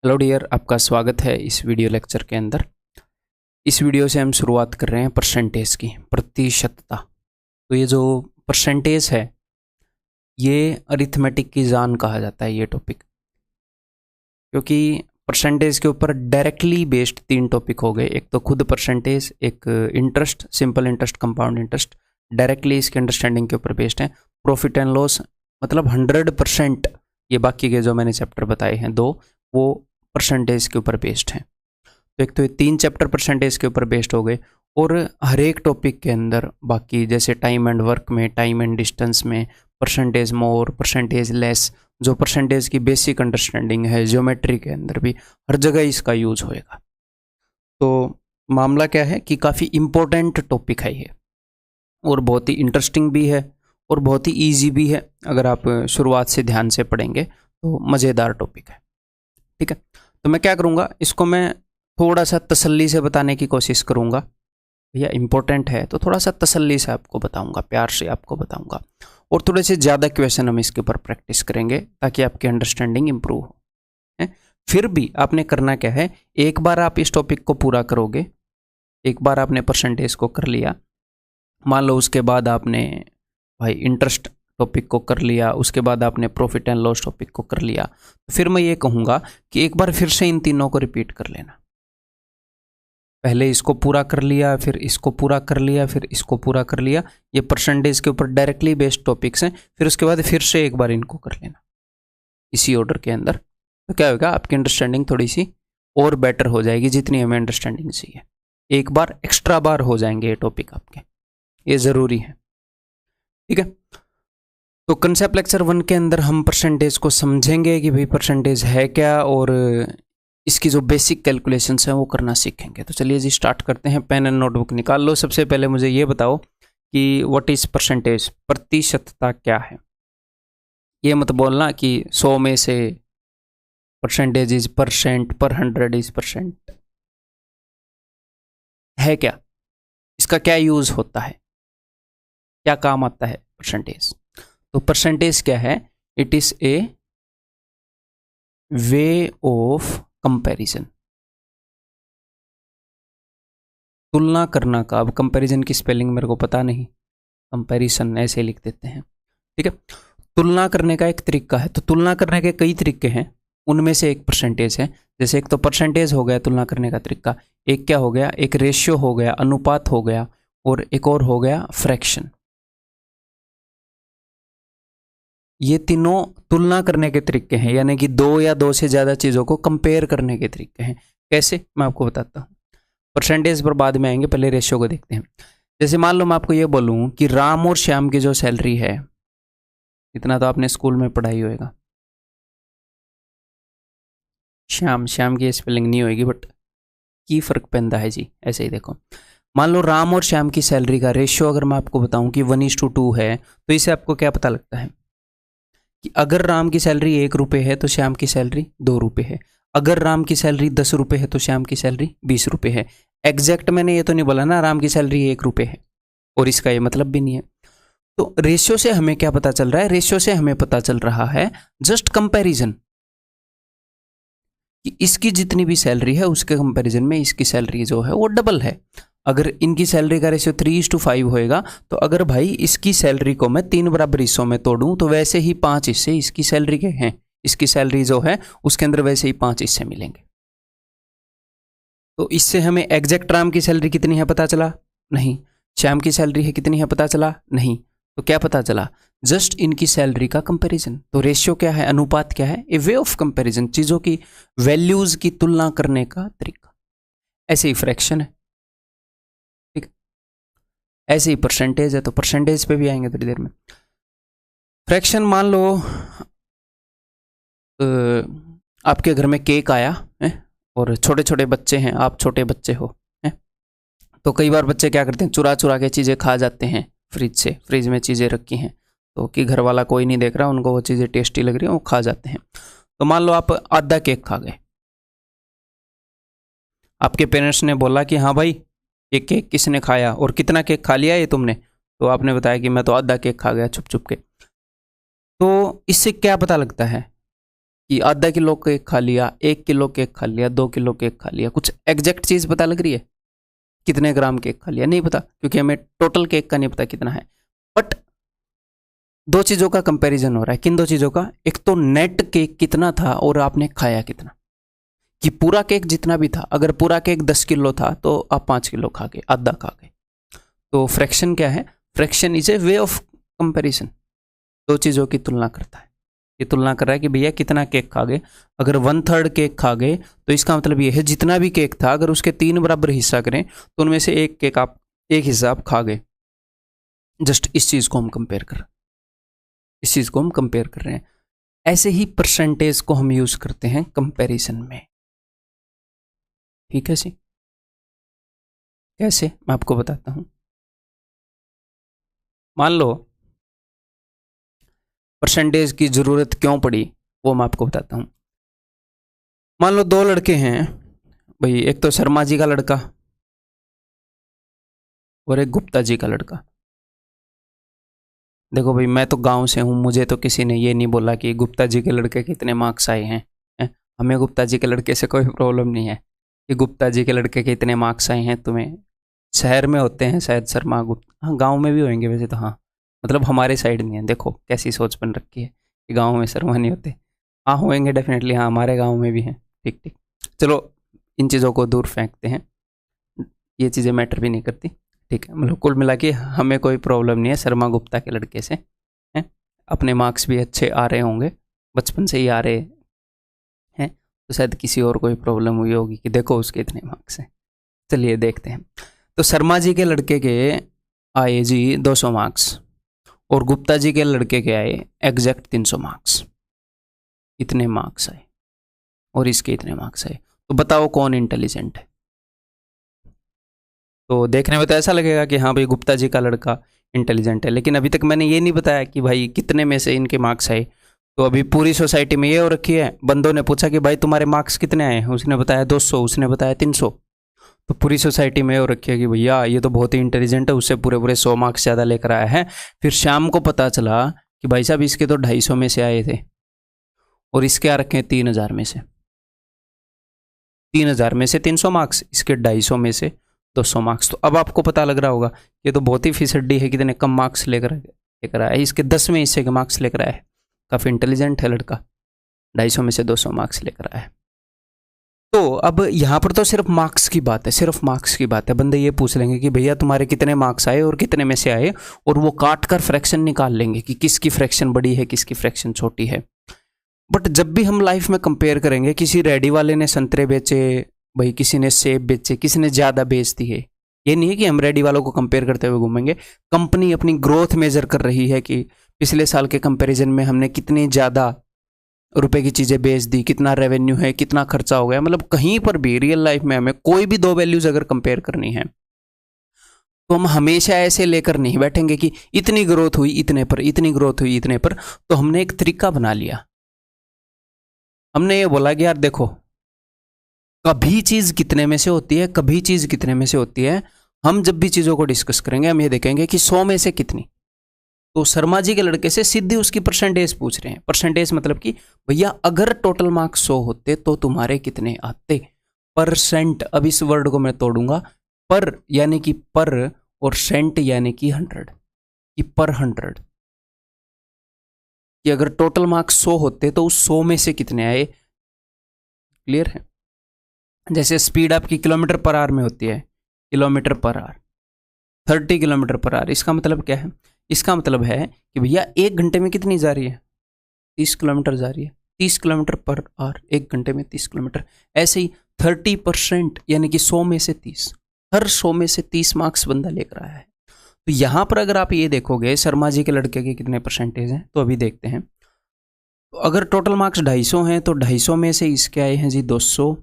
Hello dear, आपका स्वागत है इस वीडियो लेक्चर के अंदर। इस वीडियो से हम शुरुआत कर रहे हैं परसेंटेज की, प्रतिशतता। तो ये जो परसेंटेज है ये अरिथमेटिक की जान कहा जाता है ये टॉपिक, क्योंकि परसेंटेज के ऊपर डायरेक्टली बेस्ड 3 टॉपिक हो गए। एक तो खुद परसेंटेज, एक interest, simple interest, compound interest, directly इसके अंडरस्टैंडिंग के ऊपर बेस्ड है। प्रॉफिट एंड लॉस मतलब 100%, ये बाकी के जो मैंने चैप्टर बताए हैं दो, वो परसेंटेज के ऊपर बेस्ड हैं। तो एक तो ये 3 चैप्टर परसेंटेज के ऊपर बेस्ड हो गए, और हर एक टॉपिक के अंदर बाकी जैसे टाइम एंड वर्क में, टाइम एंड डिस्टेंस में परसेंटेज मोर, परसेंटेज लेस, जो परसेंटेज की बेसिक अंडरस्टैंडिंग है, ज्योमेट्री के अंदर भी हर जगह इसका यूज होएगा। तो मामला क्या है कि काफ़ी इम्पोर्टेंट टॉपिक है ये, और बहुत ही इंटरेस्टिंग भी है और बहुत ही ईजी भी है। अगर आप शुरुआत से ध्यान से पढ़ेंगे तो मज़ेदार टॉपिक है। ठीक है, तो मैं क्या करूँगा, इसको मैं थोड़ा सा तसल्ली से बताने की कोशिश करूँगा। भैया इंपॉर्टेंट है तो थोड़ा सा तसल्ली से आपको बताऊँगा, प्यार से आपको बताऊँगा, और थोड़े से ज़्यादा क्वेश्चन हम इसके ऊपर प्रैक्टिस करेंगे ताकि आपकी अंडरस्टैंडिंग इम्प्रूव हो। है? फिर भी आपने करना क्या है, एक बार आप इस टॉपिक को पूरा करोगे, एक बार आपने परसेंटेज को कर लिया, मान लो उसके बाद आपने भाई इंटरेस्ट टॉपिक को कर लिया, उसके बाद आपने प्रॉफिट एंड लॉस टॉपिक को कर लिया, तो फिर मैं ये कहूँगा कि एक बार फिर से इन तीनों को रिपीट कर लेना। पहले इसको पूरा कर लिया, फिर इसको पूरा कर लिया, फिर इसको पूरा कर लिया। ये परसेंटेज के ऊपर डायरेक्टली बेस्ड टॉपिक्स हैं। फिर उसके बाद फिर से एक बार इनको कर लेना इसी ऑर्डर के अंदर। तो क्या होगा, आपकी अंडरस्टैंडिंग थोड़ी सी और बेटर हो जाएगी, जितनी हमें अंडरस्टैंडिंग चाहिए। एक बार एक्स्ट्रा बार हो जाएंगे ये टॉपिक आपके, ये ज़रूरी है। ठीक है, तो कंसेप्ट लेक्चर 1 के अंदर हम परसेंटेज को समझेंगे कि भाई परसेंटेज है क्या, और इसकी जो बेसिक कैलकुलेशंस हैं वो करना सीखेंगे। तो चलिए जी स्टार्ट करते हैं। पेन एंड नोटबुक निकाल लो। सबसे पहले मुझे ये बताओ कि व्हाट इज परसेंटेज, प्रतिशतता क्या है। ये मत बोलना कि 100 में से परसेंटेज इज परसेंट, पर 100 इज परसेंट। है क्या, इसका क्या यूज होता है, क्या काम आता है परसेंटेज। तो परसेंटेज क्या है, it is a way of comparison, तुलना करना का। अब कंपैरिजन की स्पेलिंग मेरे को पता नहीं, कंपैरिजन ऐसे लिख देते हैं। ठीक है, तुलना करने का एक तरीका है। तो तुलना करने के कई तरीके हैं, उनमें से एक परसेंटेज है। जैसे एक तो परसेंटेज हो गया तुलना करने का तरीका, एक क्या हो गया, एक रेशियो हो गया, अनुपात हो गया, और एक और हो गया फ्रैक्शन। ये तीनों तुलना करने के तरीके हैं, यानी कि दो या दो से ज़्यादा चीज़ों को कंपेयर करने के तरीके हैं। कैसे, मैं आपको बताता हूँ। परसेंटेज पर बाद में आएंगे, पहले रेशियो को देखते हैं। जैसे मान लो मैं आपको ये बोलूँ कि राम और श्याम की जो सैलरी है, इतना तो आपने स्कूल में पढ़ाई होएगा। श्याम, श्याम की स्पेलिंग नहीं होएगी, बट की फर्क पैदा है जी। ऐसे ही देखो, मान लो राम और श्याम की सैलरी का रेशियो अगर मैं आपको बताऊं कि 1:2 है, तो इसे आपको क्या पता लगता है कि अगर राम की सैलरी 1 रुपये है तो श्याम की सैलरी 2 रुपये है। अगर राम की सैलरी 10 रुपये है तो श्याम की सैलरी 20 रुपये है। एग्जैक्ट मैंने ये तो नहीं बोला ना राम की सैलरी 1 रुपये है, और इसका ये मतलब भी नहीं है। तो रेशियो से हमें क्या पता चल रहा है, रेशियो से हमें पता चल रहा है जस्ट कंपैरिजन, कि इसकी जितनी भी सैलरी है उसके कंपैरिजन में इसकी सैलरी जो है वो डबल है। अगर इनकी सैलरी का रेशियो 3:5 होएगा, तो अगर भाई इसकी सैलरी को मैं 3 बराबर हिस्सों में तोड़ूं, तो वैसे ही 5 हिस्से इसकी सैलरी के हैं। इसकी सैलरी जो है उसके अंदर वैसे ही 5 हिस्से मिलेंगे। तो इससे हमें एग्जैक्ट राम की सैलरी कितनी है पता चला नहीं, श्याम की सैलरी है कितनी है पता चला नहीं। तो क्या पता चला, जस्ट इनकी सैलरी का कंपैरिजन। तो रेशियो क्या है, अनुपात क्या है, ए वे ऑफ कंपैरिजन, चीज़ों की वैल्यूज की तुलना करने का तरीका। ऐसे ही फ्रैक्शन है, ठीक, ऐसे ही परसेंटेज है। तो परसेंटेज पे भी आएंगे थोड़ी देर में। फ्रैक्शन, मान लो आपके घर में केक आया है, और छोटे छोटे बच्चे हैं, आप छोटे बच्चे हो, है? तो कई बार बच्चे क्या करते हैं, चुरा चुरा के चीज़ें खा जाते हैं फ्रिज से। फ्रिज में चीज़ें रखी हैं तो कि घर वाला कोई नहीं देख रहा, उनको वो चीज़ें टेस्टी लग रही हैं, वो खा जाते हैं। तो मान लो आप आधा केक खा गए, आपके पेरेंट्स ने बोला कि हाँ भाई ये केक किसने खाया और कितना केक खा लिया ये तुमने। तो आपने बताया कि मैं तो आधा केक खा गया छुप छुप के। तो इससे क्या पता लगता है कि आधा किलो केक खा लिया, 1 किलो केक खा लिया, 2 किलो केक खा लिया, कुछ एग्जैक्ट चीज पता लग रही है? कितने ग्राम केक खा लिया नहीं पता, क्योंकि हमें टोटल केक का नहीं पता कितना है। बट दो चीजों का कंपैरिजन हो रहा है। किन दो चीजों का? एक तो नेट केक कितना था और आपने खाया कितना, कि पूरा केक जितना भी था, अगर पूरा केक 10 किलो था तो आप 5 किलो खा गए, आधा खा गए। तो फ्रैक्शन क्या है? Fraction is a way of comparison. दो चीजों की तुलना करता है। ये तुलना कर रहा है कि भैया कितना केक खा गए। अगर 1/3 केक खा गए तो इसका मतलब ये है जितना भी केक था अगर उसके 3 बराबर हिस्सा करें तो उनमें से एक केक आप, एक हिस्सा आप खा गए। जस्ट इस चीज को हम कंपेयर कर इस चीज को हम कंपेयर कर रहे हैं। ऐसे ही परसेंटेज को हम यूज करते हैं कंपैरिजन में। ठीक है जी। कैसे, मैं आपको बताता हूं। मान लो परसेंटेज की जरूरत क्यों पड़ी, वो मैं आपको बताता हूं। मान लो दो लड़के हैं भाई, एक तो शर्मा जी का लड़का और एक गुप्ता जी का लड़का। देखो भाई, मैं तो गांव से हूं, मुझे तो किसी ने ये नहीं बोला कि गुप्ता जी के लड़के कितने मार्क्स आए हैं। हमें गुप्ता जी के लड़के से कोई प्रॉब्लम नहीं है कि गुप्ता जी के लड़के के इतने मार्क्स आए हैं। तुम्हें शहर में होते हैं शायद शर्मा गुप्ता, हाँ गाँव में भी होंगे वैसे तो, हाँ मतलब हमारे साइड नहीं है। देखो कैसी सोच बन रखी है कि गाँव में शर्मा नहीं होते। हाँ होंगे डेफिनेटली, हाँ हमारे गाँव में भी हैं। ठीक ठीक, चलो इन चीज़ों को दूर फेंकते हैं, ये चीज़ें मैटर भी नहीं करती। ठीक है, मतलब कुल मिला के हमें कोई प्रॉब्लम नहीं है शर्मा गुप्ता के लड़के से, हैं। अपने मार्क्स भी अच्छे आ रहे होंगे, बचपन से ही आ रहे हैं। तो शायद किसी और को प्रॉब्लम हुई होगी कि देखो उसके इतने मार्क्स हैं। चलिए देखते हैं। तो शर्मा जी के लड़के के आए जी 200 मार्क्स और गुप्ता जी के लड़के के आए एग्जैक्ट 300 मार्क्स। इतने मार्क्स आए और इसके इतने मार्क्स आए। तो बताओ कौन इंटेलिजेंट है? तो देखने में तो ऐसा लगेगा कि हाँ भाई गुप्ता जी का लड़का इंटेलिजेंट है, लेकिन अभी तक मैंने ये नहीं बताया कि भाई कितने में से इनके मार्क्स आए। तो अभी पूरी सोसाइटी में ये हो रखी है, बंदों ने पूछा कि भाई तुम्हारे मार्क्स कितने आए? उसने बताया 200, उसने बताया 300। तो पूरी सोसाइटी में हो रखी है कि भैया ये तो बहुत ही इंटेलिजेंट है, उससे पूरे पूरे 100 मार्क्स ज़्यादा लेकर आया है। फिर शाम को पता चला कि भाई साहब इसके तो 250 में से आए थे और इसके आ रखे हैं 3000 में से। 3000 में से 300 मार्क्स, इसके 250 में से 200 मार्क्स। तो अब आपको पता लग रहा होगा ये तो बहुत ही फिसड्डी है, कितने कम मार्क्स लेकर आया है। इसके 10 में हिस्से के मार्क्स लेकर आया है। काफ़ी इंटेलिजेंट है लड़का, 250 में से 200 मार्क्स लेकर आया है। तो अब यहाँ पर तो सिर्फ मार्क्स की बात है, सिर्फ मार्क्स की बात है। बंदे ये पूछ लेंगे कि भैया तुम्हारे कितने मार्क्स आए और कितने में से आए, और वो काट कर फ्रैक्शन निकाल लेंगे कि किसकी फ्रैक्शन बड़ी है किसकी फ्रैक्शन छोटी है। बट जब भी हम लाइफ में कंपेयर करेंगे, किसी रेडी वाले ने संतरे बेचे भाई, किसी ने सेब बेचे, किसी ने ज़्यादा बेच दी है, ये नहीं है कि हम रेडी वालों को कंपेयर करते हुए घूमेंगे। कंपनी अपनी ग्रोथ मेजर कर रही है कि पिछले साल के कंपैरिजन में हमने कितनी ज़्यादा रुपए की चीज़ें बेच दी, कितना रेवेन्यू है, कितना खर्चा हो गया। मतलब कहीं पर भी रियल लाइफ में हमें कोई भी दो वैल्यूज अगर कंपेयर करनी है तो हम हमेशा ऐसे लेकर नहीं बैठेंगे कि इतनी ग्रोथ हुई इतने पर, इतनी ग्रोथ हुई इतने पर। तो हमने एक तरीका बना लिया। हमने ये बोला कि यार देखो, कभी चीज़ कितने में से होती है, कभी चीज़ कितने में से होती है। हम जब भी चीज़ों को डिस्कस करेंगे हम ये देखेंगे कि 100 में से कितनी। तो शर्मा जी के लड़के से सीधी उसकी परसेंटेज पूछ रहे हैं। परसेंटेज मतलब कि भैया अगर टोटल मार्क्स 100 होते तो तुम्हारे कितने आते। परसेंट, अब इस वर्ड को मैं तोड़ूंगा, पर यानी कि पर और सेंट यानी कि 100, कि पर 100, कि अगर टोटल मार्क्स 100 होते तो उस 100 में से कितने आए। क्लियर है? जैसे स्पीड आपकी किलोमीटर पर आवर में होती है, kilometre per hour, 30 kilometre per hour. इसका मतलब क्या है? इसका मतलब है कि भैया 1 घंटे में कितनी जा रही है? 30 किलोमीटर जा रही है। 30 किलोमीटर पर आवर, 1 घंटे में 30 किलोमीटर। ऐसे ही 30% यानी कि 100 में से 30, हर 100 में से 30 मार्क्स बंदा लेकर आया है। तो यहाँ पर अगर आप ये देखोगे शर्मा जी के लड़के के कितने परसेंटेज हैं, तो अभी देखते हैं। तो अगर टोटल मार्क्स 250 हैं तो 250 में से इसके आए हैं जी 200।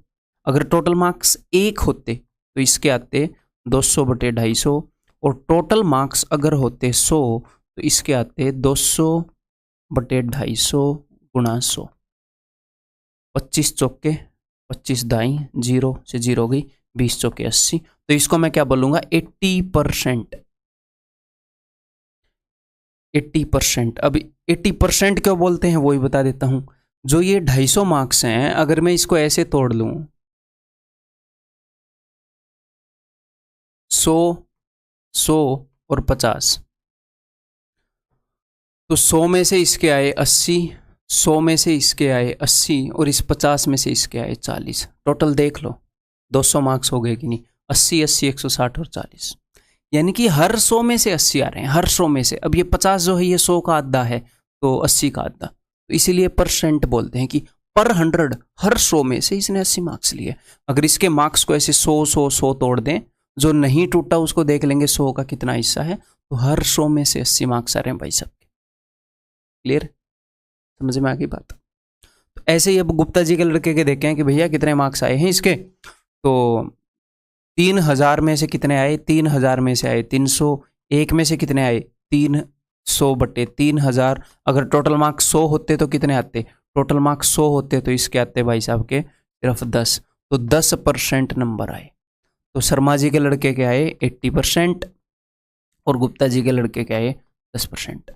अगर टोटल मार्क्स 1 होते तो इसके आते 200/250, और टोटल मार्क्स अगर होते 100 तो इसके आते 200/250 गुणा 100। 25 चौके 25 दाई, 0 से 0 गई, 20 चौके 80। तो इसको मैं क्या बोलूँगा? 80%। 80%। अब 80% क्यों बोलते हैं वो ही बता देता हूँ। जो ये 250 मार्क्स हैं, अगर मैं इसको ऐसे तोड़ लूं, 100, 100 और 50, तो 100 में से इसके आए 80, 100 में से इसके आए 80 और इस 50 में से इसके आए 40। टोटल देख लो 200 मार्क्स हो गए कि नहीं, 80, 80, 160 और 40, यानी कि हर 100 में से 80 आ रहे हैं, हर 100 में से। अब ये 50 जो है ये 100 का आधा है, तो 80 का आधा, तो इसीलिए परसेंट बोलते हैं कि पर 100 हर 100 में से इसने 80 मार्क्स लिए। अगर इसके मार्क्स को ऐसे 100, 100, 100 तोड़ दें, जो नहीं टूटा उसको देख लेंगे 100 का कितना हिस्सा है, तो हर 100 में से 80 मार्क्स आ रहे हैं भाई साहब। क्लियर, समझ में आ गई बात? तो ऐसे ही अब गुप्ता जी के लड़के के देखें कि भैया कितने मार्क्स आए हैं इसके, तो 3000 में से कितने आए, 3000 में से आए 300, 1 में से कितने आए 300 बटे 3000। अगर टोटल मार्क्स 100 होते तो कितने आते, टोटल मार्क्स 100 होते तो इसके आते भाई साहब के सिर्फ 10, तो 10% नंबर आए। तो शर्मा जी के लड़के के आए 80% और गुप्ता जी के लड़के के आए 10%।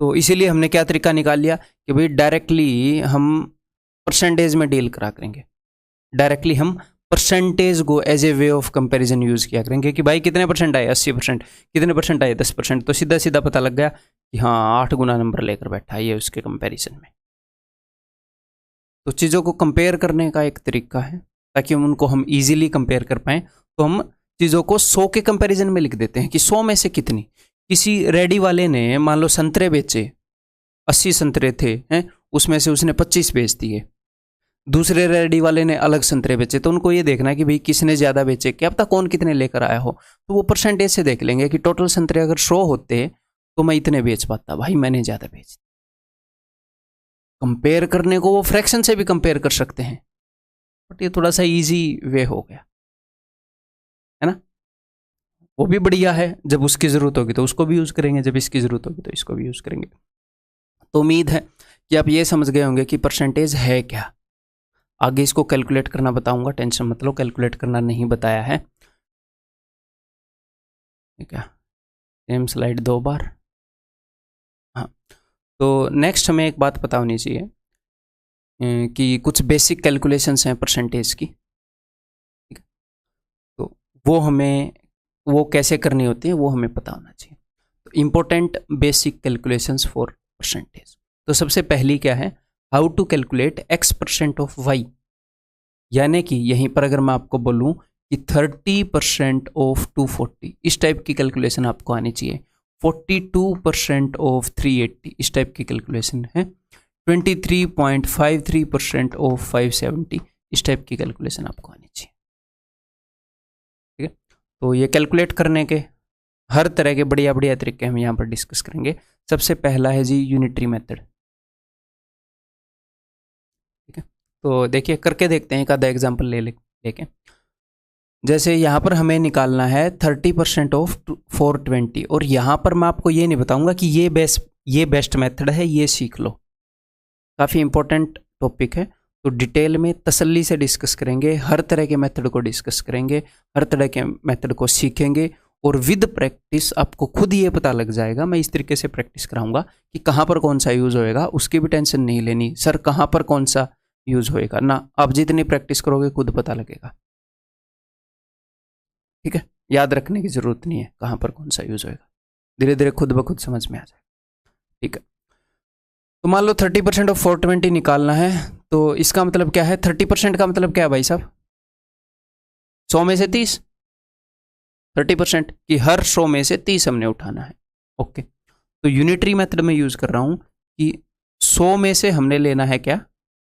तो इसीलिए हमने क्या तरीका निकाल लिया कि भाई डायरेक्टली हम परसेंटेज में डील करा करेंगे, डायरेक्टली हम परसेंटेज को as a way of comparison use किया करेंगे कि भाई कितने परसेंट आए 80%, कितने परसेंट आए 10%, तो सीधा सीधा पता लग गया कि हाँ 8 गुना नंबर लेकर बैठा है ये उसके कंपैरिजन में। तो चीज़ों को कंपेयर करने का एक तरीका है, ताकि हम उनको हम इजीली कंपेयर कर पाएँ, तो हम चीज़ों को 100 के कंपैरिजन में लिख देते हैं कि 100 में से कितनी। किसी रेडी वाले ने मान लो संतरे बेचे, 80 संतरे थे हैं, उसमें से उसने 25 बेच दिए। दूसरे रेडी वाले ने अलग संतरे बेचे, तो उनको ये देखना है कि भाई किसने ज़्यादा बेचे, क्या पता कौन कितने लेकर आया हो। तो वो परसेंटेज से देख लेंगे कि टोटल संतरे अगर 100 होते तो मैं इतने बेच पाता, भाई मैंने ज़्यादा बेच। कंपेयर करने को वो फ्रैक्शन से भी कंपेयर कर सकते हैं, बट ये थोड़ा सा ईजी वे हो गया है ना। वो भी बढ़िया है, जब उसकी ज़रूरत होगी तो उसको भी यूज़ करेंगे, जब इसकी ज़रूरत होगी तो इसको भी यूज़ करेंगे। तो उम्मीद है कि आप ये समझ गए होंगे कि परसेंटेज है क्या। आगे इसको कैलकुलेट करना बताऊंगा, टेंशन मत लो, कैलकुलेट करना नहीं बताया है, ठीक है। सेम स्लाइड 2 बार। हाँ, तो नेक्स्ट हमें एक बात पता होनी चाहिए कि कुछ बेसिक कैलकुलेशंस हैं परसेंटेज की, ठीक है। तो वो कैसे करनी होती है वो हमें पता होना चाहिए। तो important basic calculations for percentage. तो सबसे पहली क्या है, how to calculate x% of y, यानी कि यहीं पर अगर मैं आपको बोलूं कि 30% ऑफ 240, इस टाइप की कैलकुलेशन आपको आनी चाहिए। 42% ऑफ 380, इस टाइप की कैलकुलेशन है। 23.53% ऑफ 570, इस टाइप की कैलकुलेशन आपको आनी चाहिए, ठीक है। तो ये कैलकुलेट करने के हर तरह के बढ़िया बढ़िया तरीके हम यहाँ पर डिस्कस करेंगे। सबसे पहला है जी यूनिटरी मेथड, ठीक है। तो देखिए करके देखते हैं, एक आधा एग्जाम्पल लेके। जैसे यहाँ पर हमें निकालना है 30% ऑफ 420, और यहाँ पर मैं आपको ये नहीं बताऊंगा कि ये बेस्ट मेथड है, ये सीख लो। काफ़ी इंपॉर्टेंट टॉपिक है, तो डिटेल में तसल्ली से डिस्कस करेंगे, हर तरह के मेथड को डिस्कस करेंगे, हर तरह के मेथड को सीखेंगे, और विद प्रैक्टिस आपको खुद ये पता लग जाएगा। मैं इस तरीके से प्रैक्टिस कराऊंगा कि कहाँ पर कौन सा यूज़ होएगा, उसकी भी टेंशन नहीं लेनी, सर कहाँ पर कौन सा यूज़ होएगा ना। आप जितनी प्रैक्टिस करोगे खुद पता लगेगा, ठीक है। याद रखने की ज़रूरत नहीं है कहाँ पर कौन सा यूज़ होएगा, धीरे धीरे खुद ब खुद समझ में आ जाएगा, ठीक है। तो मान लो 30% ऑफ 420 निकालना है, तो इसका मतलब क्या है, 30% का मतलब क्या है भाई साहब, 100 में से 30, 30% की हर 100 में से 30 हमने उठाना है, ओके। तो यूनिटरी मेथड में यूज़ कर रहा हूँ कि 100 में से हमने लेना है क्या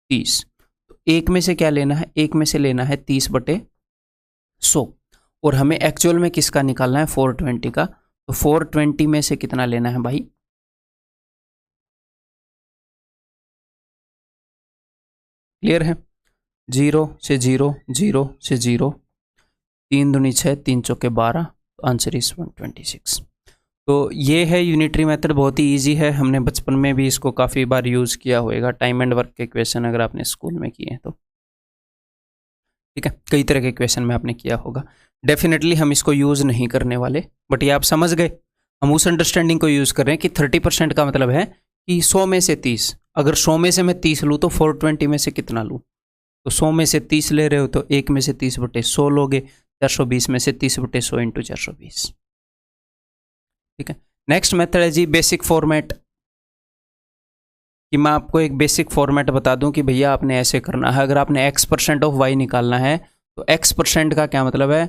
30, तो एक में से क्या लेना है, एक में से लेना है 30/100, और हमें एक्चुअल में किसका निकालना है 420 का, तो 420 में से कितना लेना है भाई, क्लियर है, 0 से 0, 0 से 0, 3 दूनी 6, 3 चौके 12, तो आंसर इज 126। तो ये है यूनिटरी मेथड, बहुत ही इजी है, हमने बचपन में भी इसको काफ़ी बार यूज़ किया होएगा, टाइम एंड वर्क के क्वेश्चन अगर आपने स्कूल में किए हैं तो, ठीक है। कई तरह के क्वेश्चन में आपने किया होगा। डेफिनेटली हम इसको यूज़ नहीं करने वाले, बट ये आप समझ गए, हम उस अंडरस्टैंडिंग को यूज़ कर रहे हैं कि 30% का मतलब है कि 100 में से 30, अगर 100 में से मैं 30 लूँ तो 420 में से कितना लूँ? तो 100 में से 30 ले रहे हो तो 1 में से 30/100 लोगे, 420 में से 30/100 इंटू 420। ठीक है। नेक्स्ट मेथड है जी बेसिक फॉर्मेट, कि मैं आपको एक बेसिक फॉर्मेट बता दूं कि भैया आपने ऐसे करना है। अगर आपने x% ऑफ y निकालना है तो x% का क्या मतलब है?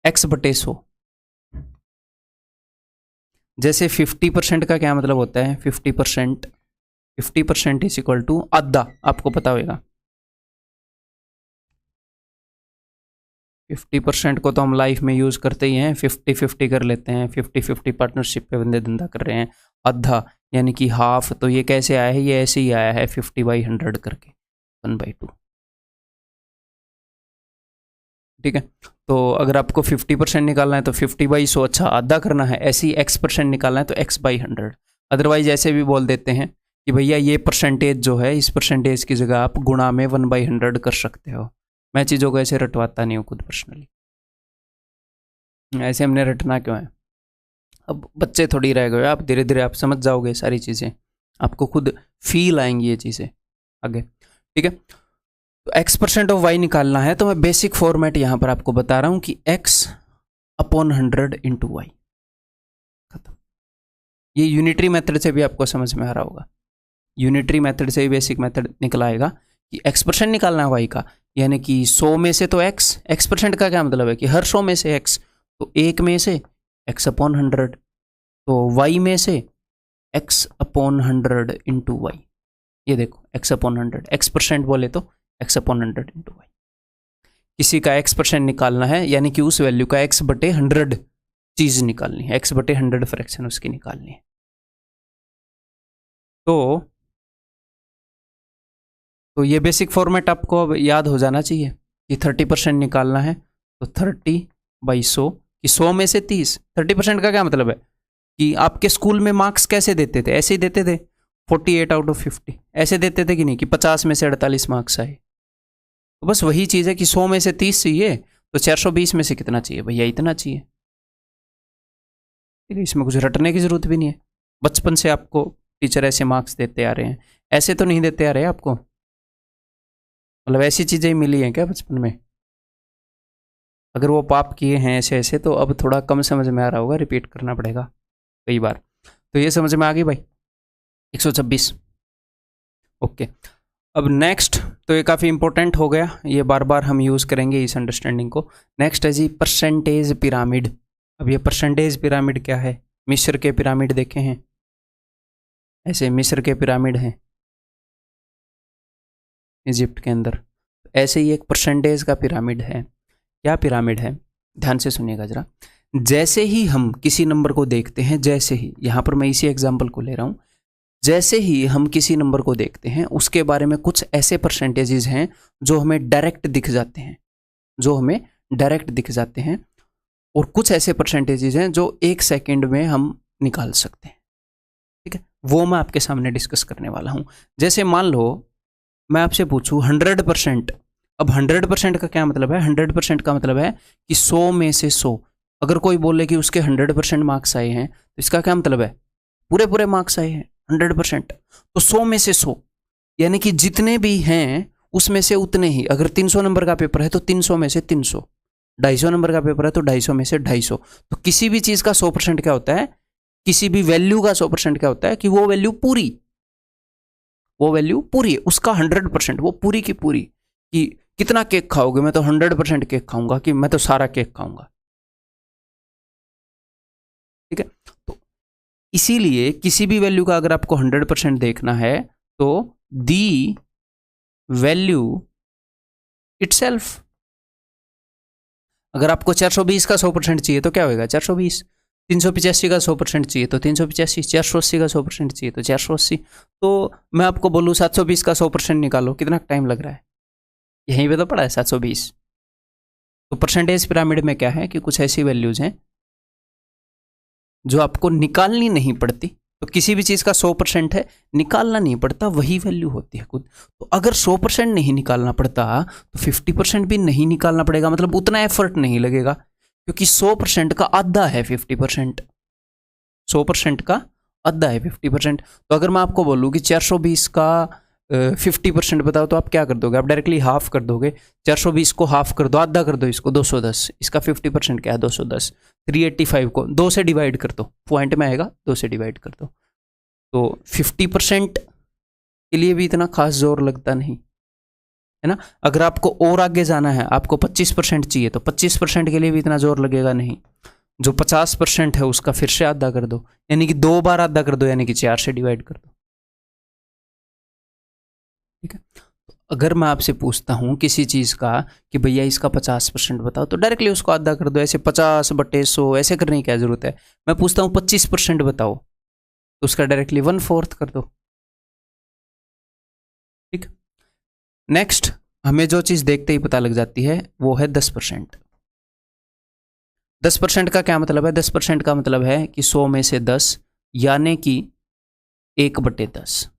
x/100। जैसे 50% का क्या मतलब होता है? 50% इज इक्वल टू आधा, आपको पता होगा। 50% को तो हम लाइफ में यूज करते ही हैं, 50-50 कर लेते हैं, 50-50 पार्टनरशिप पे बंदे धंधा कर रहे हैं। आधा यानी कि हाफ, तो ये कैसे आया है? ये ऐसे ही आया है 50/100 करके 1/2। ठीक है। तो अगर आपको 50% निकालना है तो 50/100, अच्छा आधा करना है। ऐसे ही x% निकालना है तो x/100। अदरवाइज ऐसे भी बोल देते हैं कि भैया ये परसेंटेज जो है, इस परसेंटेज की जगह आप गुणा में 1/100 कर सकते हो। मैं चीज़ों को ऐसे रटवाता नहीं हूँ खुद पर्सनली, ऐसे हमने रटना क्यों है? अब बच्चे थोड़ी रह गए, आप धीरे धीरे आप समझ जाओगे सारी चीज़ें, आपको खुद फील आएंगी ये चीज़ें आगे। ठीक है। तो x% ऑफ y निकालना है तो मैं बेसिक फॉर्मेट यहां पर आपको बता रहा हूं कि x/100 इंटू वाई, खत्म। ये यूनिटरी मेथड से भी आपको समझ में आ रहा होगा, यूनिटरी मेथड से ही बेसिक मेथड निकल आएगा कि x% निकालना है y का, यानी कि 100 में से तो x% का क्या मतलब है कि हर 100 में से x, तो 1 में से x/100, तो y में से x/100 इंटू वाई। ये देखो x/100, x% बोले तो x/100 इंटू वाई। किसी का x% निकालना है यानी कि उस वैल्यू का x/100 चीज निकालनी है, x/100 फ्रैक्शन उसकी निकालनी है। तो ये बेसिक फॉर्मेट आपको अब याद हो जाना चाहिए कि 30% निकालना है तो 30/100 कि 100 में से 30। 30% का क्या मतलब है कि आपके स्कूल में मार्क्स कैसे देते थे? ऐसे ही देते थे 48 आउट ऑफ 50, ऐसे देते थे कि नहीं कि 50 में से 48 मार्क्स आए। तो बस वही चीज़ है कि 100 में से 30 चाहिए तो 420 में से कितना चाहिए? भैया इतना चाहिए। ठीक है, इसमें कुछ रटने की जरूरत भी नहीं है। बचपन से आपको टीचर ऐसे मार्क्स देते आ रहे हैं, ऐसे तो नहीं देते आ रहे हैं आपको, मतलब ऐसी चीज़ें ही मिली हैं क्या बचपन में? अगर वो पाप किए हैं ऐसे ऐसे तो अब थोड़ा कम समझ में आ रहा होगा, रिपीट करना पड़ेगा कई बार। तो ये समझ में आ गई भाई 126। ओके। अब नेक्स्ट, तो ये काफ़ी इंपॉर्टेंट हो गया, ये बार बार हम यूज़ करेंगे इस अंडरस्टैंडिंग को। नेक्स्ट है जी परसेंटेज पिरामिड। अब ये परसेंटेज पिरामिड क्या है? मिस्र के पिरामिड देखे हैं, ऐसे मिस्र के पिरामिड हैं इजिप्ट के अंदर, ऐसे ही एक परसेंटेज का पिरामिड है। क्या पिरामिड है? ध्यान से सुनिएगा जरा। जैसे ही हम किसी नंबर को देखते हैं, जैसे ही, यहां पर मैं इसी एग्जांपल को ले रहा हूं, जैसे ही हम किसी नंबर को देखते हैं उसके बारे में कुछ ऐसे परसेंटेजेस हैं जो हमें डायरेक्ट दिख जाते हैं, जो हमें डायरेक्ट दिख जाते हैं, और कुछ ऐसे परसेंटेजेस हैं जो 1 सेकेंड में हम निकाल सकते हैं। ठीक है, वो मैं आपके सामने डिस्कस करने वाला हूं। जैसे मान लो मैं आपसे पूछूं 100%। अब 100% का क्या मतलब है? 100% का मतलब है कि 100 में से 100। अगर कोई बोले कि उसके 100% मार्क्स आए हैं तो इसका क्या मतलब है? पूरे पूरे मार्क्स आए हैं 100%। तो 100 में से 100 यानी कि जितने भी हैं उसमें से उतने ही। अगर 300 नंबर का पेपर है तो 300 में से 300, 250 नंबर का पेपर है तो 250 में से 250। तो किसी भी चीज का 100% क्या होता है? किसी भी वैल्यू का 100% क्या होता है कि वो वैल्यू पूरी, वो वैल्यू पूरी है, उसका 100%, वो पूरी की पूरी। कि कितना केक खाओगे? मैं तो 100% केक खाऊंगा, कि मैं तो सारा केक खाऊंगा। ठीक है, तो इसीलिए किसी भी वैल्यू का अगर आपको 100% देखना है तो दी वैल्यू इटसेल्फ। अगर आपको 420 का 100% चाहिए तो क्या होगा? 420। 385 का 100% चाहिए तो 385। 480 का 100% चाहिए तो 480। तो मैं आपको बोलूँ 720 का 100% निकालो, कितना टाइम लग रहा है? यहीं पे तो पड़ा है 720। तो परसेंटेज पिरामिड में क्या है कि कुछ ऐसी वैल्यूज हैं जो आपको निकालनी नहीं पड़ती। तो किसी भी चीज़ का 100% है, निकालना नहीं पड़ता, वही वैल्यू होती है खुद। तो अगर 100% नहीं निकालना पड़ता तो 50% भी नहीं निकालना पड़ेगा, मतलब उतना एफर्ट नहीं लगेगा, क्योंकि 100% का आधा है 50%। 100% का आधा है 50%। तो अगर मैं आपको बोलूँ कि 420 का 50% बताओ तो आप क्या कर दोगे? आप डायरेक्टली हाफ कर दोगे। 420 को हाफ कर दो, आधा कर दो इसको, 210। इसका 50% क्या है? 210। 385 को 2 से डिवाइड कर दो, पॉइंट में आएगा, 2 से डिवाइड कर दो। तो 50% के लिए भी इतना खास जोर लगता नहीं है ना। अगर आपको और आगे जाना है, आपको 25% चाहिए, तो 25% के लिए भी इतना जोर लगेगा नहीं। जो 50% है उसका फिर से आधा कर दो, यानी कि 2 बार आधा कर दो, यानी कि 4 से डिवाइड कर दो। ठीक है। अगर मैं आपसे पूछता हूं किसी चीज का कि भैया इसका 50% बताओ, तो डायरेक्टली उसको आधा कर दो। ऐसे 50/100 ऐसे करने की क्या जरूरत है? मैं पूछता हूं 25% बताओ, तो उसका डायरेक्टली 1/4 कर दो। ठीक। नेक्स्ट, हमें जो चीज देखते ही पता लग जाती है वो है 10%। 10% का क्या मतलब है? 10% का मतलब है कि 100 में से 10, यानी कि 1/10,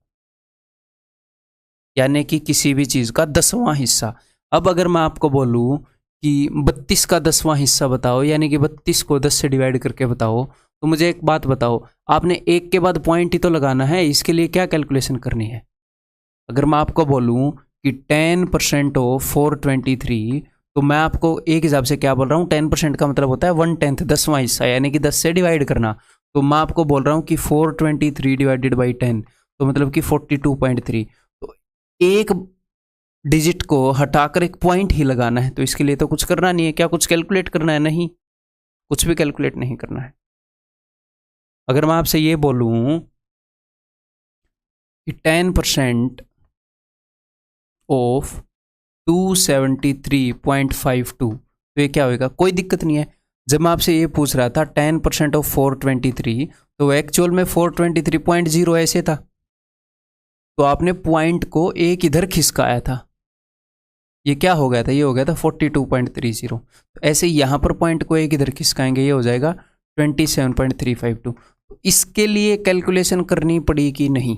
यानी कि किसी भी चीज का 10वां हिस्सा। अब अगर मैं आपको बोलूं कि 32 का 10वां हिस्सा बताओ, यानी कि 32 को 10 से डिवाइड करके बताओ, तो मुझे एक बात बताओ, आपने एक के बाद पॉइंट ही तो लगाना है, इसके लिए क्या कैलकुलेशन करनी है? अगर मैं आपको बोलूं कि 10% ऑफ 423, तो मैं आपको एक हिसाब से क्या बोल रहा हूँ? 10% का मतलब होता है 1/10, 10वां हिस्सा, यानी कि 10 से डिवाइड करना। तो मैं आपको बोल रहा हूँ कि 423 डिवाइडेड बाई 10, तो मतलब कि 42.3। तो एक डिजिट को हटाकर एक पॉइंट ही लगाना है, तो इसके लिए तो कुछ करना नहीं है। क्या कुछ कैलकुलेट करना है? नहीं, कुछ भी कैलकुलेट नहीं करना है। अगर मैं आपसे ये बोलूं कि 10% ऑफ 273.52, तो ये क्या होगा? कोई दिक्कत नहीं है। जब मैं आपसे ये पूछ रहा था 10% ऑफ 423, तो एक्चुअल में 423.0 ऐसे था, तो आपने पॉइंट को एक इधर खिसकाया था, ये क्या हो गया था? ये हो गया था 42.30। तो ऐसे यहाँ पर पॉइंट को एक इधर खिसकाएंगे, ये हो जाएगा 27.352। तो इसके लिए कैलकुलेशन करनी पड़ी कि नहीं?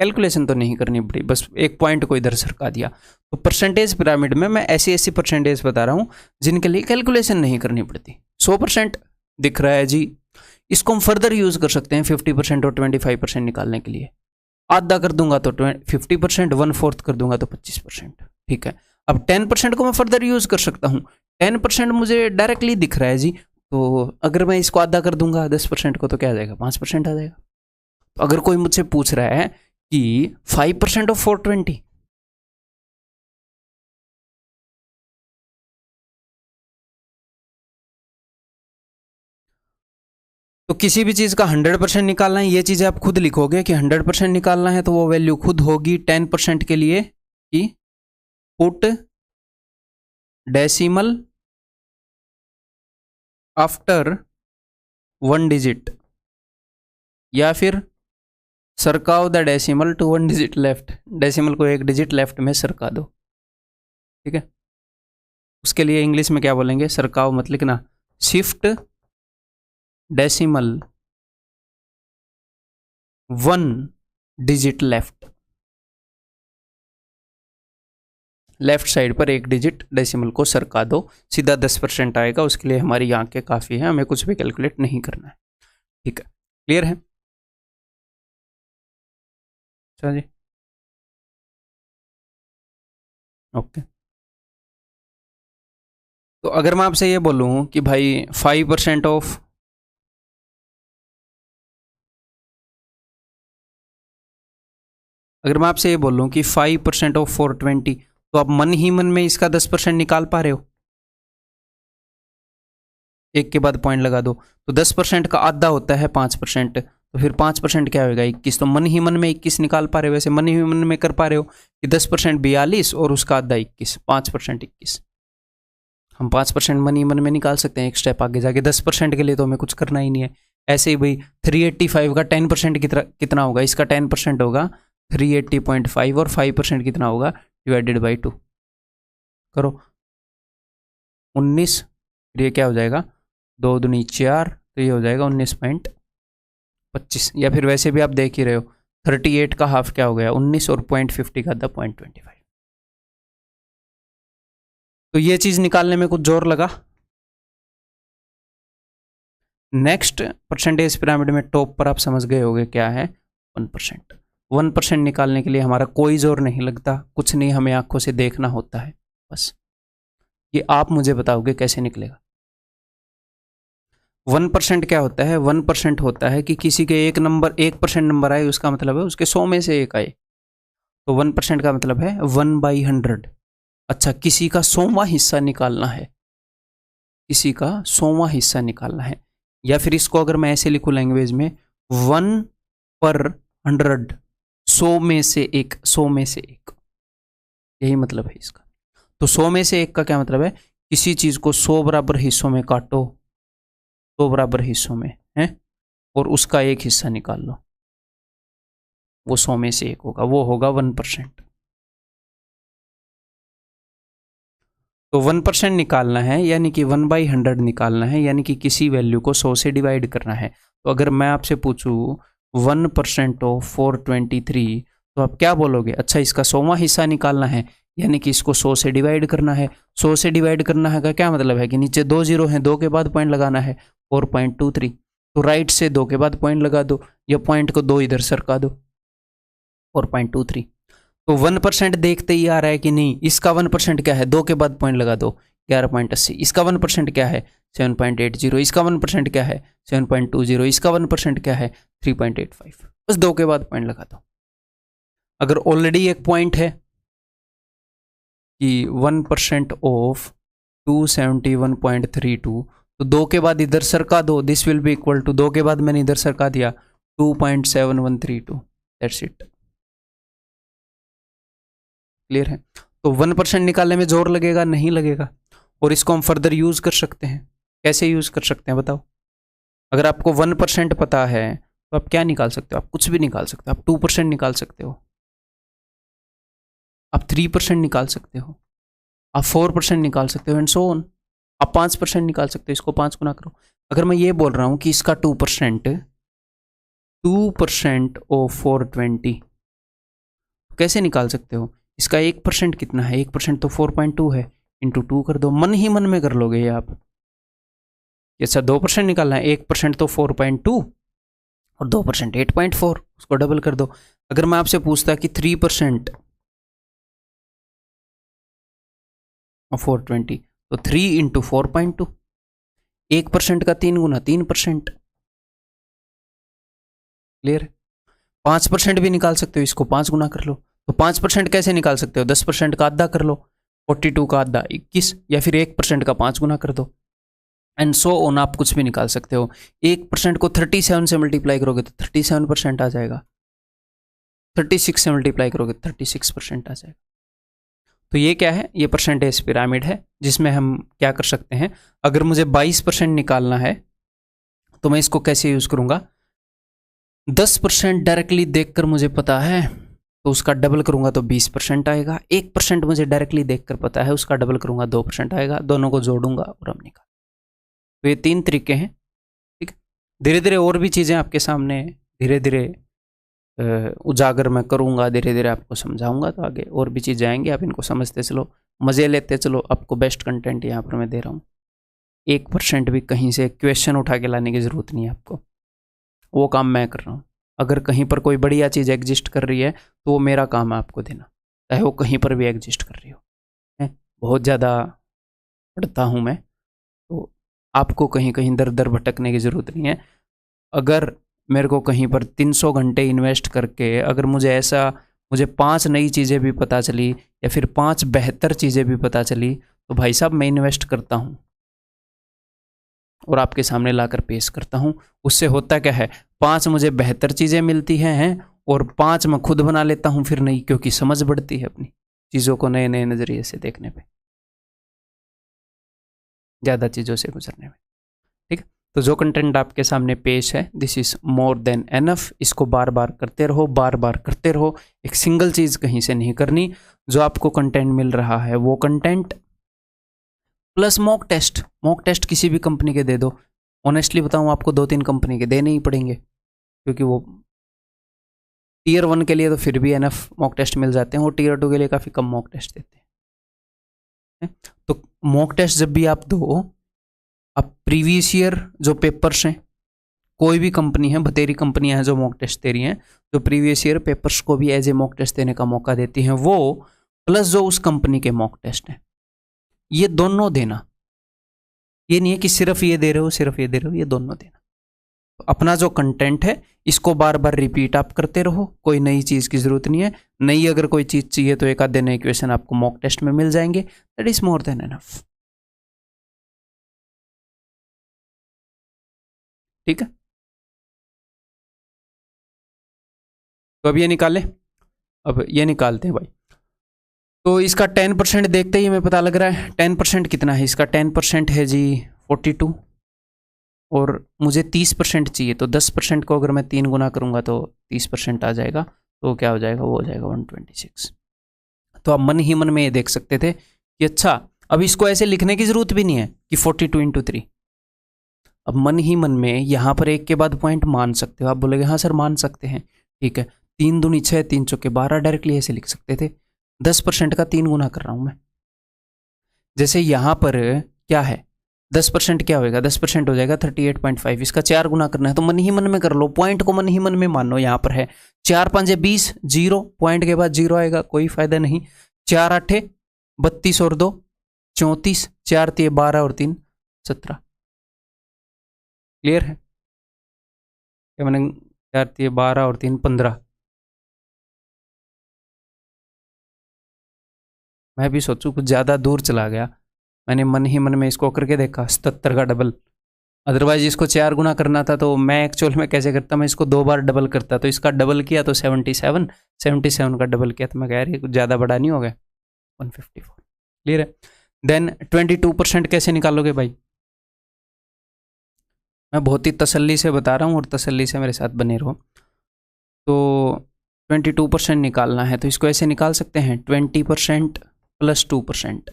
कैलकुलेशन तो नहीं करनी पड़ी, बस एक पॉइंट को इधर सरका दिया। तो परसेंटेज पिरामिड में मैं ऐसी ऐसी परसेंटेज बता रहा हूं जिनके लिए कैलकुलेशन नहीं करनी पड़ती। 100% दिख रहा है जी, इसको हम फर्दर यूज कर सकते हैं 50% और 25% निकालने के लिए। आधा कर दूंगा तो 50%, 1/4 कर दूंगा तो 25%। ठीक है। अब 10% को मैं फर्दर यूज कर सकता हूँ। 10% मुझे डायरेक्टली दिख रहा है जी, तो अगर मैं इसको आधा कर दूंगा 10% को, तो क्या आ जाएगा? 5% आ जाएगा। तो अगर कोई मुझसे पूछ रहा है कि 5% ऑफ 420, तो किसी भी चीज का 100% निकालना है, ये चीजें आप खुद लिखोगे कि 100% निकालना है, तो वो वैल्यू खुद होगी 10% के लिए कि पुट डेसिमल आफ्टर 1 डिजिट, या फिर सरकाओ the decimal to 1 digit left. Decimal को एक डिजिट लेफ्ट में सरका दो। ठीक है। उसके लिए इंग्लिश में क्या बोलेंगे? सरकाओ मत लिखना, shift decimal 1 digit left. Left side पर एक डिजिट डेसिमल को सरका दो, सीधा 10% आएगा। उसके लिए हमारी आंखें काफ़ी हैं, हमें कुछ भी कैलकुलेट नहीं करना है। ठीक है, क्लियर है? अच्छा जी, ओके। तो अगर मैं आपसे ये बोलूँ कि भाई 5% ऑफ, अगर मैं आपसे ये बोलूँ कि 5% ऑफ 420, तो आप मन ही मन में इसका 10% निकाल पा रहे हो? एक के बाद पॉइंट लगा दो, तो 10% का आधा होता है 5%, तो फिर 5% क्या होगा? 21। तो मन ही मन में 21 निकाल पा रहे हो, वैसे मन ही मन में कर पा रहे हो कि 10% 42 और उसका आधा 21, 5% 21। हम 5% मन ही मन में निकाल सकते हैं एक स्टेप आगे जाके। 10% के लिए तो हमें कुछ करना ही नहीं है। ऐसे ही भाई 385 का 10% कितना होगा? इसका 10% होगा 380.5, और 5% कितना होगा? डिवाइडेड बाई 2 करो, 19। ये क्या हो जाएगा? 2 दूनी 4, तो ये हो जाएगा 19.25। या फिर वैसे भी आप देख ही रहे हो, 38 का हाफ क्या हो गया? 19, और 0.50 का आधा 0.25। तो ये चीज निकालने में कुछ जोर लगा? नेक्स्ट परसेंटेज पिरामिड में टॉप पर आप समझ गए होंगे क्या है, 1%। 1% निकालने के लिए हमारा कोई जोर नहीं लगता, कुछ नहीं, हमें आंखों से देखना होता है बस। ये आप मुझे बताओगे कैसे निकलेगा। 1% क्या होता है? 1% होता है कि किसी के 1% नंबर आए, उसका मतलब है उसके 100 में से एक आए। तो 1% का मतलब है 1/100। अच्छा, किसी का 100वां हिस्सा निकालना है, किसी का 100वां हिस्सा निकालना है, या फिर इसको अगर मैं ऐसे लिखूं लैंग्वेज में, 1/100, 100 में से एक, 100 में से एक, यही मतलब है इसका। तो 100 में से एक का क्या मतलब है? किसी चीज को 100 बराबर हिस्सों में काटो, 100 बराबर हिस्सों में है, और उसका एक हिस्सा निकाल लो, वो 100 में से एक होगा, वो होगा 1%। तो 1% निकालना है, यानी कि 1/100 निकालना है, यानी कि किसी वैल्यू को 100 से डिवाइड करना है। तो अगर मैं आपसे पूछूं 1% ऑफ 423, तो आप क्या बोलोगे? अच्छा, इसका 100वां हिस्सा निकालना है, यानी कि इसको 100 से डिवाइड करना है। 100 से डिवाइड करना है का क्या मतलब है कि नीचे 2 जीरो हैं, 2 के बाद पॉइंट लगाना है, 4.23। तो राइट से 2 के बाद पॉइंट लगा दो, या पॉइंट को 2 इधर सरका दो, 4.23। तो 1% देखते ही आ रहा है कि नहीं, इसका 1% क्या है? 2 के बाद पॉइंट लगा दो, 11.80। इसका 1% क्या है? 7.80। इसका 1% क्या है? 7.20। इसका 1% क्या है? 3.85। बस 2 के बाद पॉइंट लगा दो। अगर ऑलरेडी एक पॉइंट है कि 1% ऑफ 271.32, तो 2 के बाद इधर सरका दो, this will be equal to, 2 के बाद मैंने इधर सरका दिया 2.7132। That's it. क्लियर है? तो 1% निकालने में जोर लगेगा? नहीं लगेगा। और इसको हम फर्दर यूज कर सकते हैं। कैसे यूज कर सकते हैं बताओ? अगर आपको 1% पता है तो आप क्या निकाल सकते हो? आप कुछ भी निकाल सकते हो। आप 2% निकाल सकते हो, आप 3% निकाल सकते हो, आप 4% निकाल सकते हो, एंड सो ऑन। आप 5% निकाल सकते हो, इसको 5 गुना करो। अगर मैं ये बोल रहा हूं कि इसका 2% ऑफ 420, कैसे निकाल सकते हो? इसका 1% कितना है? 1% तो 4.2 है, इंटू 2 कर दो। मन ही मन में कर लोगे ये आप। अच्छा, 2% निकालना है, 1% तो 4.2 और 2% 8.4, उसको डबल कर दो। अगर मैं आपसे पूछता कि 3% और 420, तो 3 इंटू 4.2, 1% का 3 गुना 3%। क्लियर है? 5% भी निकाल सकते हो, इसको 5 गुना कर लो। तो 5% कैसे निकाल सकते हो? 10% का आधा कर लो, 42 का आधा 21, या फिर 1% का 5 गुना कर दो, एंड सो ऑन। आप कुछ भी निकाल सकते हो। 1% को 37 से मल्टीप्लाई करोगे तो 37% आ जाएगा, 36 से मल्टीप्लाई करोगे तो 36% आ जाएगा। तो ये क्या है? ये परसेंटेज पिरामिड है, जिसमें हम क्या कर सकते हैं, अगर मुझे 22% निकालना है तो मैं इसको कैसे यूज करूंगा? 10% डायरेक्टली देखकर मुझे पता है तो उसका डबल करूंगा तो 20% आएगा। 1% मुझे डायरेक्टली देखकर पता है, उसका डबल करूंगा 2% आएगा। दोनों को जोड़ूंगा और हम निकाल। तो ये 3 तरीके हैं। ठीक है, धीरे धीरे और भी चीज़ें आपके सामने धीरे धीरे उजागर मैं करूंगा, धीरे धीरे आपको समझाऊंगा। तो आगे और भी चीज़ें आएंगी, आप इनको समझते चलो, मज़े लेते चलो। आपको बेस्ट कंटेंट यहाँ पर मैं दे रहा हूँ। 1% भी कहीं से क्वेश्चन उठा के लाने की ज़रूरत नहीं है आपको, वो काम मैं कर रहा हूँ। अगर कहीं पर कोई बढ़िया चीज़ एग्जिस्ट कर रही है तो वो मेरा काम है आपको देना, चाहे वो कहीं पर भी एग्जिस्ट कर रही हो। है, बहुत ज़्यादा पढ़ता हूँ मैं, तो आपको कहीं कहीं दर दर भटकने की ज़रूरत नहीं है। अगर मेरे को कहीं पर 300 घंटे इन्वेस्ट करके अगर मुझे 5 नई चीज़ें भी पता चली, या फिर 5 बेहतर चीज़ें भी पता चली, तो भाई साहब मैं इन्वेस्ट करता हूँ और आपके सामने लाकर पेश करता हूँ। उससे होता क्या है, 5 मुझे बेहतर चीज़ें मिलती हैं और 5 मैं खुद बना लेता हूँ फिर नहीं, क्योंकि समझ बढ़ती है अपनी चीज़ों को नए नए नज़रिए से देखने पे, ज़्यादा चीज़ों से गुजरने में। ठीक है, तो जो कंटेंट आपके सामने पेश है, this is more than enough. इसको बार बार करते रहो, बार बार करते रहो। एक सिंगल चीज़ कहीं से नहीं करनी। जो आपको कंटेंट मिल रहा है वो कंटेंट प्लस मॉक टेस्ट किसी भी कंपनी के दे दो। ऑनेस्टली बताऊं, आपको 2-3 कंपनी के देने ही पड़ेंगे, क्योंकि वो टीयर 1 के लिए तो फिर भी एनफ मॉक टेस्ट मिल जाते हैं, वो टीयर 2 के लिए काफ़ी कम मॉक टेस्ट देते हैं। तो मॉक टेस्ट जब भी आप दो, अब प्रीवियस ईयर जो पेपर्स हैं, कोई भी कंपनी है, बतेरी कंपनियां हैं जो मॉक टेस्ट दे रही हैं, जो प्रीवियस ईयर पेपर्स को भी एज ए मॉक टेस्ट देने का मौका देती हैं, वो प्लस जो उस कंपनी के मॉक टेस्ट हैं, ये दोनों देना। ये नहीं है कि सिर्फ ये दे रहे हो, सिर्फ ये दे रहे हो, ये दोनों देना। तो अपना जो कंटेंट है इसको बार बार रिपीट आप करते रहो, कोई नई चीज़ की ज़रूरत नहीं है। नई अगर कोई चीज़ चाहिए तो एक आधे नए क्वेश्चन आपको मॉक टेस्ट में मिल जाएंगे, that is more than enough. ठीक है, तो अब ये निकालें, अब ये निकालते हैं भाई। तो इसका 10% देखते ही हमें पता लग रहा है। 10% कितना है इसका? 10% है जी 42, और मुझे 30% चाहिए, तो 10% को अगर मैं 3 गुना करूँगा तो 30% आ जाएगा, तो क्या हो जाएगा? वो हो जाएगा 126। तो आप मन ही मन में ये देख सकते थे कि अच्छा, अब इसको ऐसे लिखने की ज़रूरत भी नहीं है कि 42 × 3। अब मन ही मन में यहाँ पर एक के बाद पॉइंट मान सकते हो। आप बोलेगे हाँ सर मान सकते हैं, ठीक है। 3 दूनी 6, 3 चौके 12, डायरेक्टली ऐसे लिख सकते थे। 10% का 3 गुना कर रहा हूँ मैं। जैसे यहाँ पर क्या है, 10% क्या होएगा? 10% हो जाएगा 38.5। इसका 4 गुना करना है तो मन ही मन में कर लो, पॉइंट को मन ही मन में मानो। यहाँ पर है 4 5 20, 0, पॉइंट के बाद 0 आएगा, कोई फायदा नहीं। 4 8 32 और 2 34, 4 3 12 और 3 17। क्लियर है? क्या मैंने 4 3 12 और 3 15। मैं भी सोचूं कुछ ज़्यादा दूर चला गया, मैंने मन ही मन में इसको करके देखा 77 का डबल। अदरवाइज इसको 4 गुना करना था तो मैं एक्चुअल में कैसे करता, मैं इसको 2 बार डबल करता। तो इसका डबल किया तो 77, 77 का डबल किया तो मैं कह रही कुछ ज़्यादा बड़ा नहीं हो गया, 154। क्लियर है? देन 22% कैसे निकालोगे भाई? मैं बहुत ही तसल्ली से बता रहा हूँ और तसल्ली से मेरे साथ बने रहो। तो 22% निकालना है तो इसको ऐसे निकाल सकते हैं, 20% + 2%।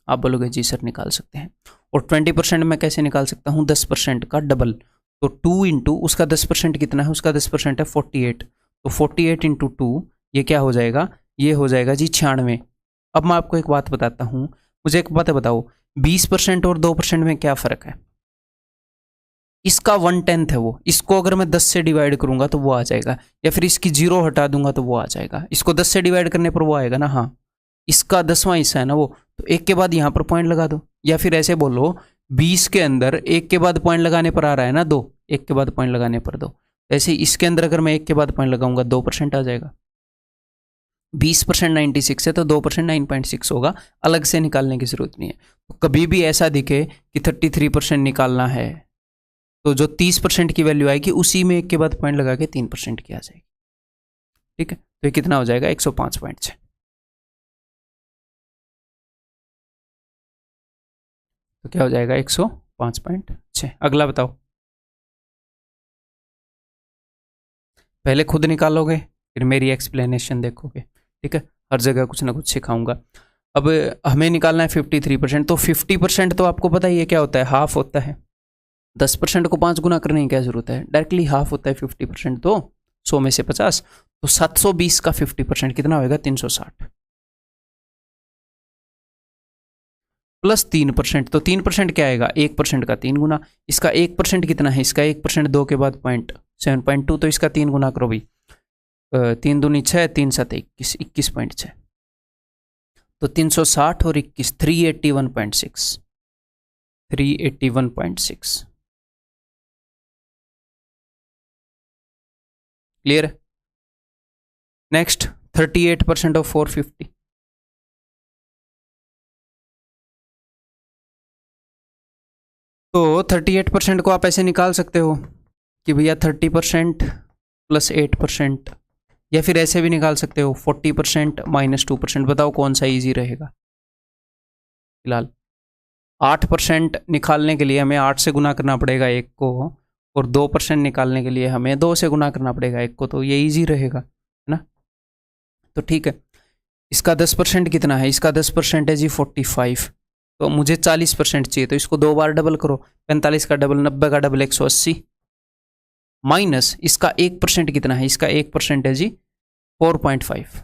आप बोलोगे जी सर निकाल सकते हैं। और 20% में कैसे निकाल सकता हूँ? 10% का डबल। तो 2 इंटू उसका 10% कितना है? उसका 10% है 48। तो 48 × 2 ये क्या हो जाएगा? ये हो जाएगा जी 96। अब मैं आपको एक बात बताता हूँ, मुझे एक बात बताओ, 20% और 2% में क्या फ़र्क है? इसका 1/10 है वो, इसको अगर मैं 10 से डिवाइड करूंगा तो वो आ जाएगा, या फिर इसकी 0 हटा दूंगा तो वो आ जाएगा। इसको 10 से डिवाइड करने पर वो आएगा ना, हाँ। इसका 10वां हिस्सा है ना वो, तो एक के बाद यहाँ पर पॉइंट लगा दो, या फिर ऐसे बोलो 20 के अंदर एक के बाद पॉइंट लगाने पर आ रहा है ना 2, एक के बाद पॉइंट लगाने पर 2। ऐसे इसके अंदर अगर मैं एक के बाद पॉइंट लगाऊंगा 2% आ जाएगा। 20% 96 है तो 2% 9.6 होगा, अलग से निकालने की जरूरत नहीं है। तो कभी भी ऐसा दिखे कि 33% निकालना है तो जो 30% की वैल्यू आएगी उसी में एक के बाद पॉइंट लगा के 3% की आ जाएगी। ठीक है, तो ये कितना हो जाएगा? 105.6। तो क्या हो जाएगा? 105.6। अगला बताओ। पहले खुद निकालोगे फिर मेरी एक्सप्लेनेशन देखोगे, ठीक है। हर जगह कुछ ना कुछ सिखाऊंगा। अब हमें निकालना है 53%। तो 50% तो आपको पता ही है क्या होता है, हाफ होता है। 10% को 5 गुना करने की क्या जरूरत है, डायरेक्टली हाफ होता है 50%। तो 100 में से 50, तो 720 का 50% कितना होगा? 360 प्लस 3%। तो 3% क्या आएगा? 1% का 3 गुना। इसका 1% कितना है? इसका 1% 2 के बाद 7.2, तो इसका 3 गुना करो भाई। 3 दूनी 6, 3 7 21, 21.6। तो 360 और 21, 381.6, 381.6। क्लियर है? Next 38% of 450। तो 38% को आप ऐसे निकाल सकते हो कि भैया 30% + 8%, या फिर ऐसे भी निकाल सकते हो 40% - 2%। बताओ कौन सा इजी रहेगा? फिलहाल 8% निकालने के लिए हमें 8 से गुना करना पड़ेगा एक को, और 2% निकालने के लिए हमें 2 से गुना करना पड़ेगा एक को, तो ये इजी रहेगा, है ना। तो ठीक है, इसका 10% कितना है? इसका 10% है जी 45। तो मुझे 40% चाहिए, तो इसको 2 बार डबल करो। 45 का डबल 90 का डबल 180, माइनस इसका 1% कितना है? इसका 1% है जी 4.5।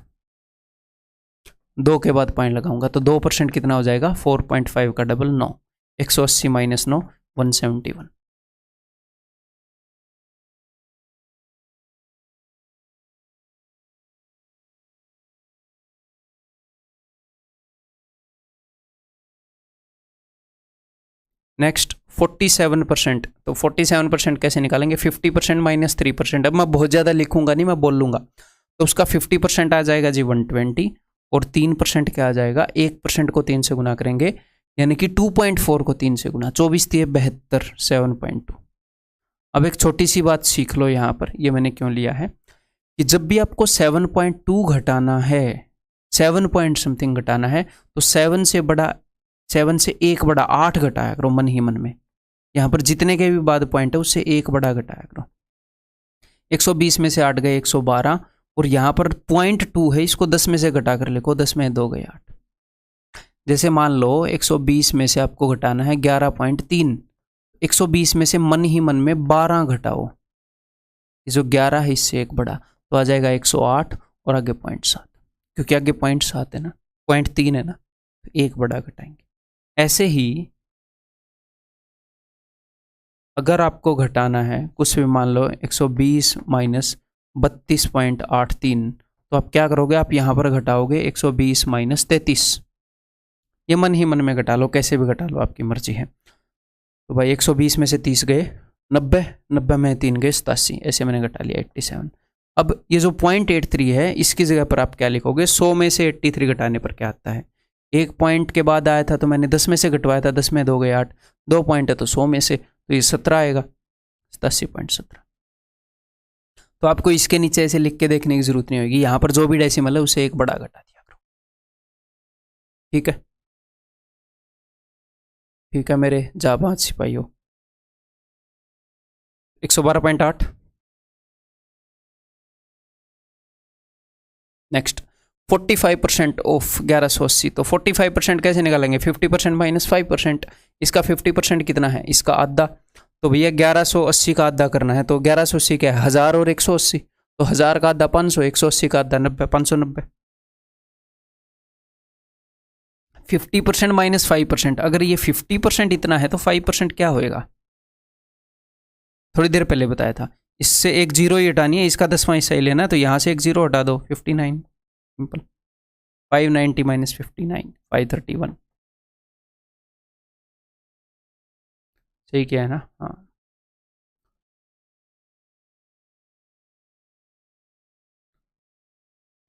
2 के बाद पॉइंट लगाऊंगा तो 2% कितना हो जाएगा? 4.5 का डबल 9। 180 - 9 171। नेक्स्ट 47%, तो 47% कैसे निकालेंगे? 50% माइनस 3%। अब मैं बहुत ज़्यादा लिखूंगा नहीं, मैं बोल लूँगा। तो उसका 50% आ जाएगा जी 120, और 3% क्या आ जाएगा? 1% को 3 से गुना करेंगे, यानी कि 2.4 को 3 से गुना, 24 3 72, 7.2। अब एक छोटी सी बात सीख लो यहाँ पर, ये मैंने क्यों लिया है कि जब भी आपको 7.2 घटाना है, 7 पॉइंट समथिंग घटाना है, तो 7 से एक बड़ा 8 घटाया करो मन ही मन में। यहाँ पर जितने के भी बाद पॉइंट है उससे एक बड़ा घटाया करो। 120 में से 8 गए 112, और यहाँ पर 0.2 है, इसको 10 में से घटा कर लिखो, 10 में 2 गए 8। जैसे मान लो 120 में से आपको घटाना है 11.3, 120 में से मन ही मन में 12 घटाओ, जो 11 है इससे एक बड़ा, तो आ जाएगा 108, और आगे 0.7, क्योंकि आगे 0.7 है ना, 0.3 है ना, तो एक बड़ा घटाएंगे। ऐसे ही अगर आपको घटाना है कुछ भी, मान लो 120 माइनस 32.83, तो आप क्या करोगे? आप यहाँ पर घटाओगे 120 माइनस 33। ये मन ही मन में घटा लो, कैसे भी घटा लो, आपकी मर्जी है। तो भाई 120 में से 30 गए 90, 90 में 3 गए 87, ऐसे मैंने घटा लिया 87। अब ये जो 0.83 है, इसकी जगह पर आप क्या लिखोगे? 100 में से 83 घटाने पर क्या आता है? एक पॉइंट के बाद आया था तो मैंने 10 में से घटवाया था, 10 में 2 गए 8, 2 पॉइंट है तो 100 में से, तो ये 17 आएगा, 87.17। तो आपको इसके नीचे ऐसे लिख के देखने की जरूरत नहीं होगी, यहाँ पर जो भी डेसिमल है उसे एक बड़ा घटा दिया करो। ठीक है, ठीक है मेरे जाबाज सिपाहियों। 112.8। नेक्स्ट 45% ऑफ 1180, तो 45% कैसे निकालेंगे? 50% माइनस 5%। इसका 50% कितना है? इसका आधा, तो भैया 1180 का आधा करना है, तो 1180 क्या है? 1000 और 180, तो 1000 का आधा 500, 180 का आधा 90, 590। 50% माइनस 5%, अगर ये 50% इतना है तो 5% क्या होएगा? थोड़ी देर पहले बताया था, इससे एक जीरो ही हटानी है, इसका 10वां हिस्सा ही लेना है, तो यहाँ से एक जीरो हटा दो, 59, सिंपल। 590 माइनस 59, 531। सही क्या है ना? हाँ,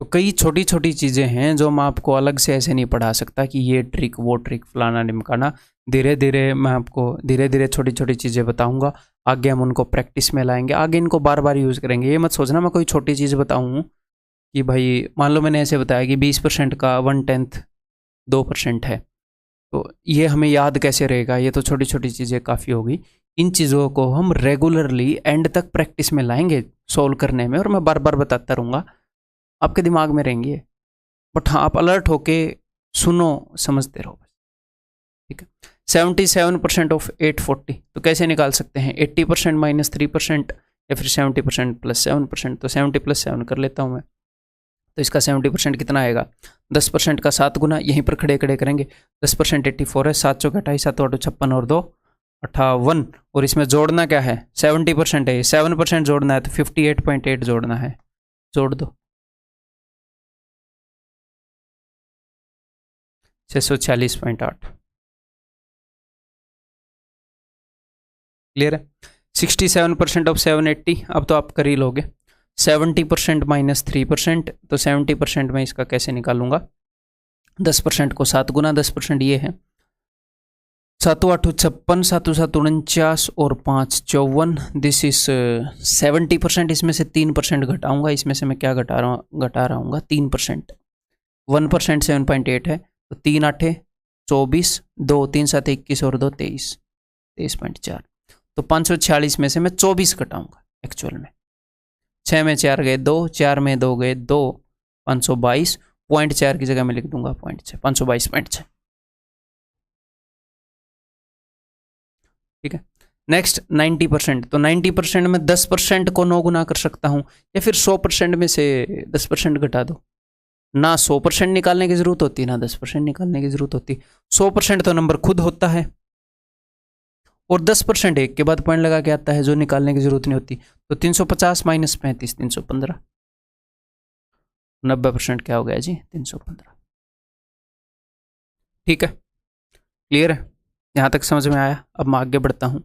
तो कई छोटी छोटी चीज़ें हैं जो मैं आपको अलग से ऐसे नहीं पढ़ा सकता कि ये ट्रिक वो ट्रिक फलाना ढिमकाना। धीरे धीरे मैं आपको धीरे धीरे छोटी छोटी चीज़ें बताऊंगा, आगे हम उनको प्रैक्टिस में लाएंगे, आगे इनको बार बार यूज़ करेंगे। ये मत सोचना मैं कोई छोटी चीज़ बताऊँ कि भाई मान लो मैंने ऐसे बताया कि 20% का 1/10 2% है, तो ये हमें याद कैसे रहेगा? ये तो छोटी छोटी चीज़ें काफ़ी होगी। इन चीज़ों को हम रेगुलरली एंड तक प्रैक्टिस में लाएंगे सोल्व करने में, और मैं बार बार बताता रहूँगा, आपके दिमाग में रहेंगे। बट हाँ, आप अलर्ट होके सुनो, समझते रहो बस। ठीक है, 77% ऑफ 840, तो कैसे निकाल सकते हैं? 80% माइनस 3%, या फिर 70% प्लस 7%। तो 70 प्लस 7 कर लेता हूँ मैं, तो इसका 70% कितना आएगा? 10% का 7 गुना, यहीं पर खड़े खड़े करेंगे। 10% 84 है, 7 चौके 28, 7 8 56, और 2 58, और इसमें जोड़ना क्या है? 70% है, 7% जोड़ना है, तो 58.8 जोड़ना है, जोड़ दो। 646.8। क्लियर है? 67% ऑफ 780, अब तो आप कर ही लोगे। 70% माइनस 3%, तो 70% में इसका कैसे निकालूंगा? 10% को 7 गुना, 10% ये है, 7 8 56, 7 7 49, और 5 54। This is 70%। इसमें से 3% घटाऊंगा, इसमें से मैं क्या घटा रहा हूँ 3%। 1% 7.8 है, तो 3 8 24, 2 3 7 21, और 2 23, 23.4। तो 546 में से मैं 24 घटाऊंगा एक्चुअल में। 6 में 4 गए 2, 4 में 2 गए 2, 522, 0.4 की जगह मैं लिख दूंगा 0.6, 522.6। ठीक है, नेक्स्ट 90%, तो 90% में 10% को 9 गुना कर सकता हूँ, या फिर 100% में से 10% घटा दो। ना 100% निकालने की जरूरत होती, ना 10% निकालने की जरूरत होती। 100% तो नंबर खुद होता है, और 10% एक के बाद पॉइंट लगा के आता है जो निकालने की जरूरत नहीं होती। तो 350 माइनस 35 315, 90% क्या हो गया जी 315। ठीक है, क्लियर है, यहां तक समझ में आया। अब मैं आगे बढ़ता हूं।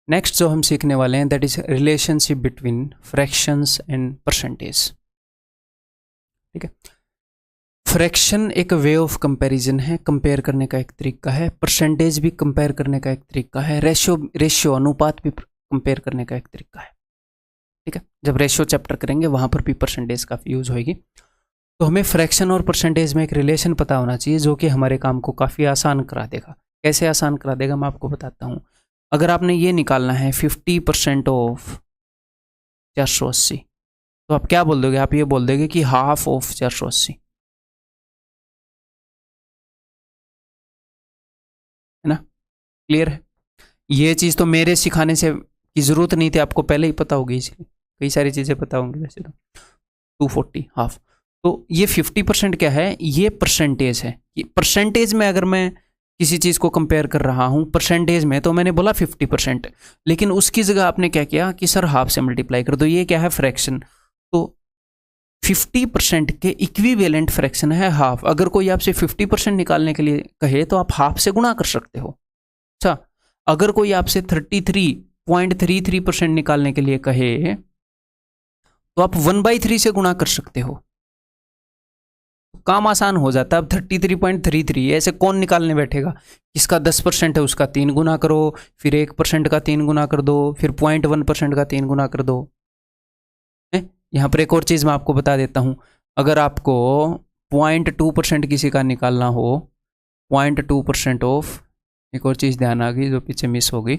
नेक्स्ट जो हम सीखने वाले हैं that is relationship between fractions and percentage. ठीक है, फ्रैक्शन एक वे ऑफ कंपैरिजन है, कंपेयर करने का एक तरीका है। परसेंटेज भी कंपेयर करने का एक तरीका है। रेशियो अनुपात भी कंपेयर करने का एक तरीका है। ठीक है, जब रेशियो चैप्टर करेंगे वहां पर भी परसेंटेज काफ़ी यूज होगी। तो हमें फ्रैक्शन और परसेंटेज में एक रिलेशन पता होना चाहिए जो कि हमारे काम को काफ़ी आसान करा देगा। कैसे आसान करा देगा मैं आपको बताता हूँ। अगर आपने ये निकालना है 50% ऑफ 480, तो आप क्या बोल दोगे? आप ये बोल दोगे कि हाफ ऑफ 480, है ना? क्लियर है? ये चीज़ तो मेरे सिखाने से की ज़रूरत नहीं थी, आपको पहले ही पता होगी, इसलिए कई सारी चीज़ें पता होंगी वैसे तो। 240 हाफ, तो ये 50% क्या है? ये परसेंटेज है। ये परसेंटेज में अगर मैं किसी चीज़ को कंपेयर कर रहा हूँ परसेंटेज में, तो मैंने बोला 50%, लेकिन उसकी जगह आपने क्या किया कि सर हाफ से मल्टीप्लाई कर दो। ये क्या है? फ्रैक्शन। तो 50% के इक्विवेलेंट फ्रैक्शन है हाफ। अगर कोई आपसे 50% निकालने के लिए कहे तो आप हाफ से गुणा कर सकते हो। अच्छा, अगर कोई आपसे 33.33% निकालने के लिए कहे तो आप 1/3 से गुणा कर सकते हो। काम आसान हो जाता है। अब 33.33 ऐसे कौन निकालने बैठेगा? इसका 10% है उसका 3 गुना करो, फिर 1% का 3 गुना कर दो, फिर 0.1% का 3 गुना कर दो। यहाँ पर एक और चीज़ मैं आपको बता देता हूँ। अगर आपको 0.2% किसी का निकालना हो, 0.2% ऑफ, एक और चीज़ ध्यान आ गई जो पीछे मिस हो गई,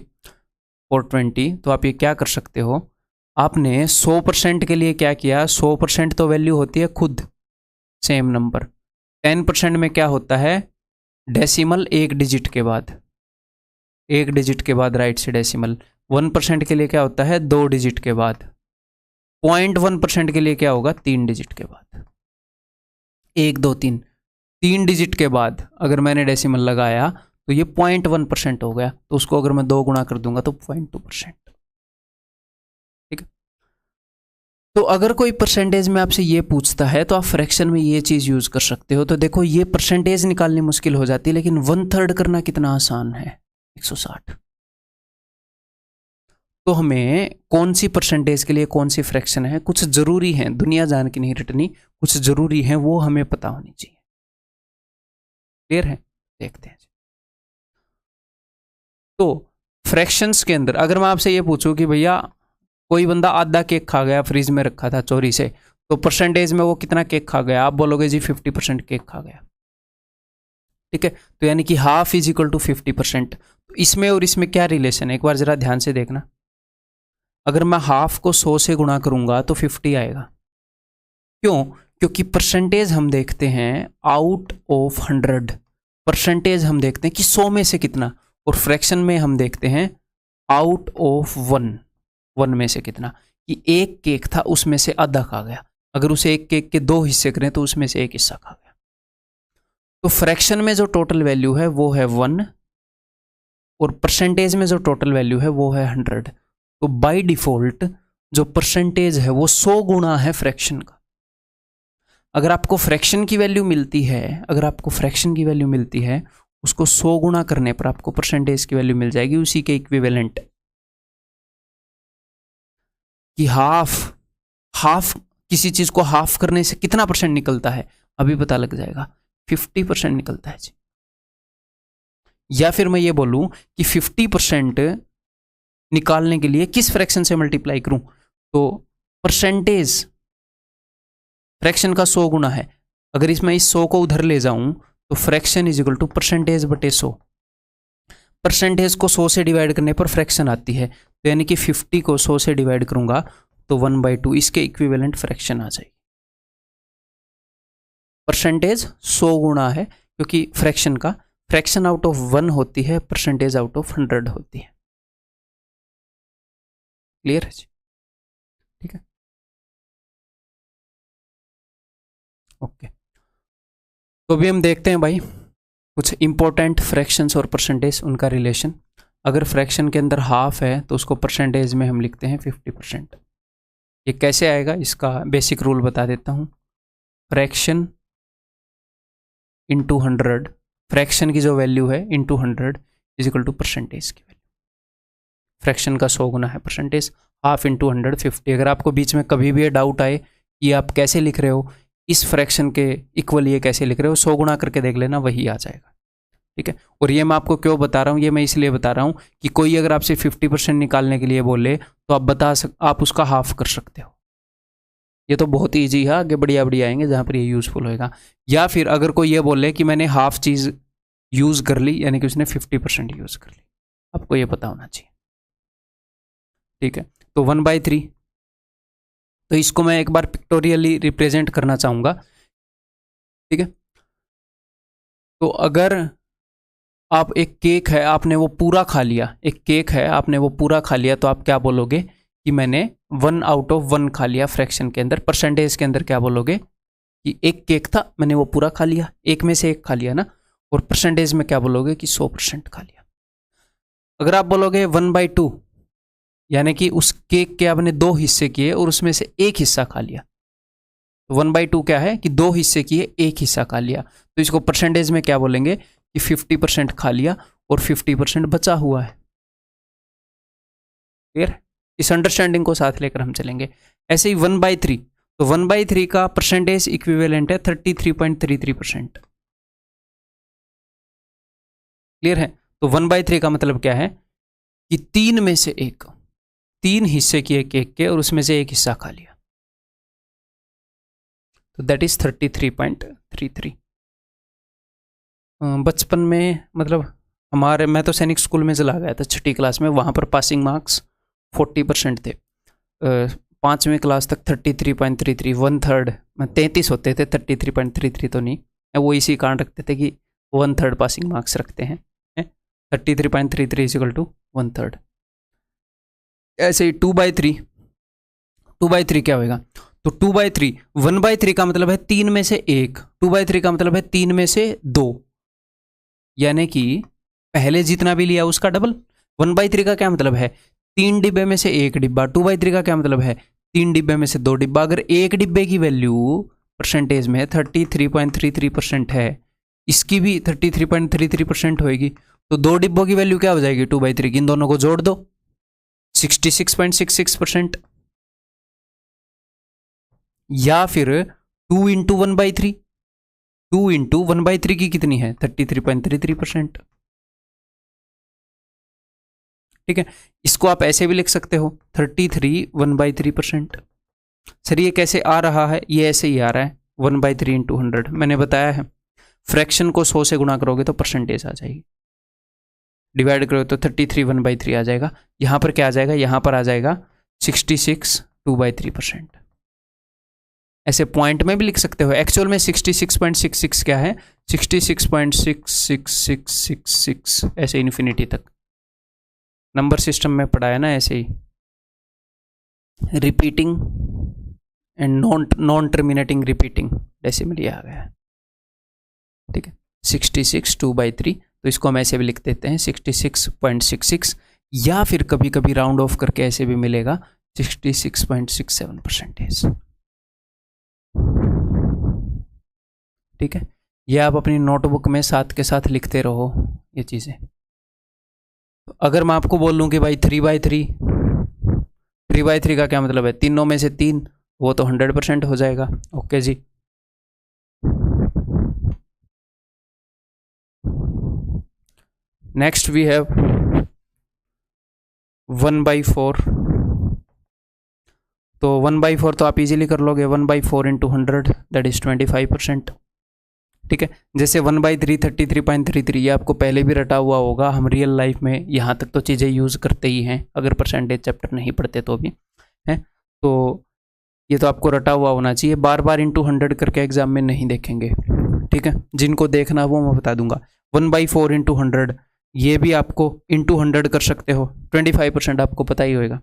420, तो आप ये क्या कर सकते हो? आपने 100% के लिए क्या किया? 100% तो वैल्यू होती है खुद सेम नंबर। 10% में क्या होता है? डेसिमल एक डिजिट के बाद, एक डिजिट के बाद राइट से डेसिमल। 1% के लिए क्या होता है? 2 डिजिट के बाद। 0.1% के लिए क्या होगा? 3 डिजिट के बाद। 1 2 3, 3 डिजिट के बाद अगर मैंने डेसिमल लगाया तो ये 0.1% हो गया। तो उसको अगर मैं 2 गुणा कर दूंगा तो 0.2%। ठीक है, तो अगर कोई परसेंटेज में आपसे ये पूछता है तो आप फ्रैक्शन में ये चीज़ यूज़ कर सकते हो। तो देखो ये परसेंटेज निकालनी मुश्किल हो जाती है, लेकिन 1/3 करना कितना आसान है, 160। तो हमें कौन सी परसेंटेज के लिए कौन सी फ्रैक्शन है, कुछ ज़रूरी है, दुनिया जान की नहीं रटनी, कुछ ज़रूरी है वो हमें पता होनी चाहिए। क्लियर है? देखते हैं। तो फ्रैक्शंस के अंदर अगर मैं आपसे ये पूछूं कि भैया कोई बंदा आधा केक खा गया, फ्रिज में रखा था चोरी से, तो परसेंटेज में वो कितना केक खा गया? आप बोलोगे जी 50% केक खा गया। ठीक है, तो यानी कि हाफ इज इक्वल टू 50%। तो इसमें और इसमें क्या रिलेशन है, एक बार जरा ध्यान से देखना। अगर मैं हाफ को 100 से गुणा करूंगा तो 50 आएगा। क्यों? क्योंकि परसेंटेज हम देखते हैं आउट ऑफ 100। परसेंटेज हम देखते हैं कि 100 में से कितना, और फ्रैक्शन में हम देखते हैं आउट ऑफ 1 में से कितना, कि एक केक था उसमें से आधा खा गया। अगर उसे एक केक के 2 हिस्से करें तो उसमें से एक हिस्सा खा गया। तो फ्रैक्शन में जो टोटल वैल्यू है वो है 1, और परसेंटेज में जो टोटल वैल्यू है वो है 100। तो बाय डिफॉल्ट जो परसेंटेज है वो 100 गुणा है फ्रैक्शन का। अगर आपको फ्रैक्शन की वैल्यू मिलती है, अगर आपको फ्रैक्शन की वैल्यू मिलती है, उसको 100 गुणा करने पर आपको परसेंटेज की वैल्यू मिल जाएगी उसी के इक्विवेलेंट। कि हाफ किसी चीज को हाफ करने से कितना परसेंट निकलता है अभी पता लग जाएगा, 50% निकलता है जी। या फिर मैं ये बोलूं कि 50% निकालने के लिए किस फ्रैक्शन से मल्टीप्लाई करूं, तो परसेंटेज फ्रैक्शन का 100 गुना है। अगर इसमें इस 100 को उधर ले जाऊं तो fraction is equal to percentage बटे 100। परसेंटेज को 100 से डिवाइड करने पर फ्रैक्शन आती है, तो यानी कि 50 को 100 से डिवाइड करूंगा तो 1/2 इसके इक्विवेलेंट फ्रैक्शन आ जाएगी। परसेंटेज 100 गुणा है, क्योंकि फ्रैक्शन का फ्रैक्शन आउट ऑफ 1 होती है, परसेंटेज आउट ऑफ 100 होती है। क्लियर है जी? ठीक है, ओके। तो अभी हम देखते हैं भाई कुछ इंपॉर्टेंट फ्रैक्शंस और परसेंटेज, उनका रिलेशन। अगर फ्रैक्शन के अंदर हाफ है तो उसको परसेंटेज में हम लिखते हैं 50%। ये कैसे आएगा, इसका बेसिक रूल बता देता हूँ। फ्रैक्शन इंटू 100, फ्रैक्शन की जो वैल्यू है into 100 is equal to percentage की वैल्यू। फ्रैक्शन का 100 गुना है परसेंटेज, हाफ इंटू 100 50। अगर आपको बीच में कभी भी ये डाउट आए कि आप कैसे लिख रहे हो, इस फ्रैक्शन के इक्वल ये कैसे लिख रहे हो, 100 गुना करके देख लेना, वही आ जाएगा। ठीक है, और ये मैं आपको क्यों बता रहा हूँ, ये मैं इसलिए बता रहा हूँ कि कोई अगर आपसे 50% निकालने के लिए बोले तो आप उसका हाफ कर सकते हो। ये तो बहुत ईजी है, आगे बढ़िया बढ़िया आएंगे जहाँ पर ये यूज़फुल होएगा। या फिर अगर कोई ये बोले कि मैंने हाफ चीज़ यूज़ कर ली, यानी कि उसने 50% यूज़ कर ली, आपको ये पता होना चाहिए। ठीक है, तो 1/3, तो इसको मैं एक बार पिक्टोरियली रिप्रेजेंट करना चाहूँगा। ठीक है, तो अगर आप एक केक है आपने वो पूरा खा लिया, एक केक है आपने वो पूरा खा लिया, तो आप क्या बोलोगे कि मैंने 1/1 खा लिया फ्रैक्शन के अंदर। परसेंटेज के अंदर क्या बोलोगे कि एक केक था मैंने वो पूरा खा लिया, एक में से एक खा लिया ना। और परसेंटेज में क्या बोलोगे कि 100% खा लिया। अगर आप बोलोगे 1/2, यानी कि उस केक के आपने 2 हिस्से किए और उसमें से एक हिस्सा खा लिया, तो 1/2 क्या है कि 2 हिस्से किए, एक हिस्सा खा लिया, तो इसको परसेंटेज में क्या बोलेंगे कि 50% खा लिया और 50% बचा हुआ है। क्लियर? इस अंडरस्टैंडिंग को साथ लेकर हम चलेंगे। ऐसे ही 1/3, तो 1/3 का परसेंटेज इक्विवेलेंट है 33.33%। क्लियर है? तो 1/3 का मतलब क्या है कि 3 में से एक, 3 हिस्से किए केक के और उसमें से एक हिस्सा खा लिया, तो दैट इज 33.33। बचपन में मतलब मैं तो सैनिक स्कूल में चला गया था 6ठी क्लास में, वहाँ पर पासिंग मार्क्स 40% थे। 5वीं क्लास तक 33.33, 1/3 में 33 होते थे, 33.33 तो नहीं, वो इसी कारण रखते थे कि 1/3 पासिंग मार्क्स रखते हैं। 33.33 इज इक्वल टू 1/3। ऐसे ही 2/3 क्या होगा, तो 2/3, 1/3 का मतलब है 3 में से एक, 2/3 का मतलब है 3 में से 2, यानी कि पहले जितना भी लिया उसका डबल। 1/3 का क्या मतलब है 3 डिब्बे में से एक डिब्बा। 2/3 का क्या मतलब है 3 डिब्बे में से 2 डिब्बा। अगर एक डिब्बे की वैल्यू परसेंटेज में 33.33% है, इसकी भी 33.33% होगी, तो 2 डिब्बों की वैल्यू क्या हो जाएगी 2/3 की, इन दोनों को जोड़ दो 66.66%। या फिर 2 इंटू 1/3, 2 इंटू 1/3 की कितनी है 33.33%। ठीक है, इसको आप ऐसे भी लिख सकते हो 33 1/3%। सर ये कैसे आ रहा है, ये ऐसे ही आ रहा है 1/3 इंटू 100। मैंने बताया है फ्रैक्शन को 100 से गुणा करोगे तो परसेंटेज आ जाएगी, डिवाइड करोगे तो 33 1/3 आ जाएगा। यहाँ पर क्या आ जाएगा, यहाँ पर आ जाएगा 66 2/3%। ऐसे पॉइंट में भी लिख सकते हो, एक्चुअल में 66.66 क्या है 66.6666, ऐसे इन्फिनिटी तक नंबर सिस्टम में पढ़ाया ना, ऐसे ही repeating and non terminating repeating decimal आ गया है। ठीक है, 66 2/3, तो इसको हम ऐसे भी लिख देते हैं 66.66, या फिर कभी कभी राउंड ऑफ करके ऐसे भी मिलेगा 66.67%। ठीक है, ये आप अपनी नोटबुक में साथ के साथ लिखते रहो ये चीज़ें। अगर मैं आपको बोल लूँ कि भाई 3/3 का क्या मतलब है, तीनों में से 3, वो तो 100% हो जाएगा। ओके जी, नेक्स्ट वी हैव 1/4। तो 1/4 तो आप इजीली कर लोगे, 1/4 इंटू 100 दैट इज 25%। ठीक है, जैसे 1/3 33.33, ये आपको पहले भी रटा हुआ होगा, हम रियल लाइफ में यहाँ तक तो चीज़ें यूज़ करते ही हैं, अगर परसेंटेज चैप्टर नहीं पढ़ते तो भी है। तो ये तो आपको रटा हुआ होना चाहिए, बार बार इंटू 100 करके एग्जाम में नहीं देखेंगे। ठीक है, जिनको देखना वो मैं बता दूंगा। 1/4 इंटू 100, ये भी आपको इंटू 100 कर सकते हो, 25% आपको पता ही होगा।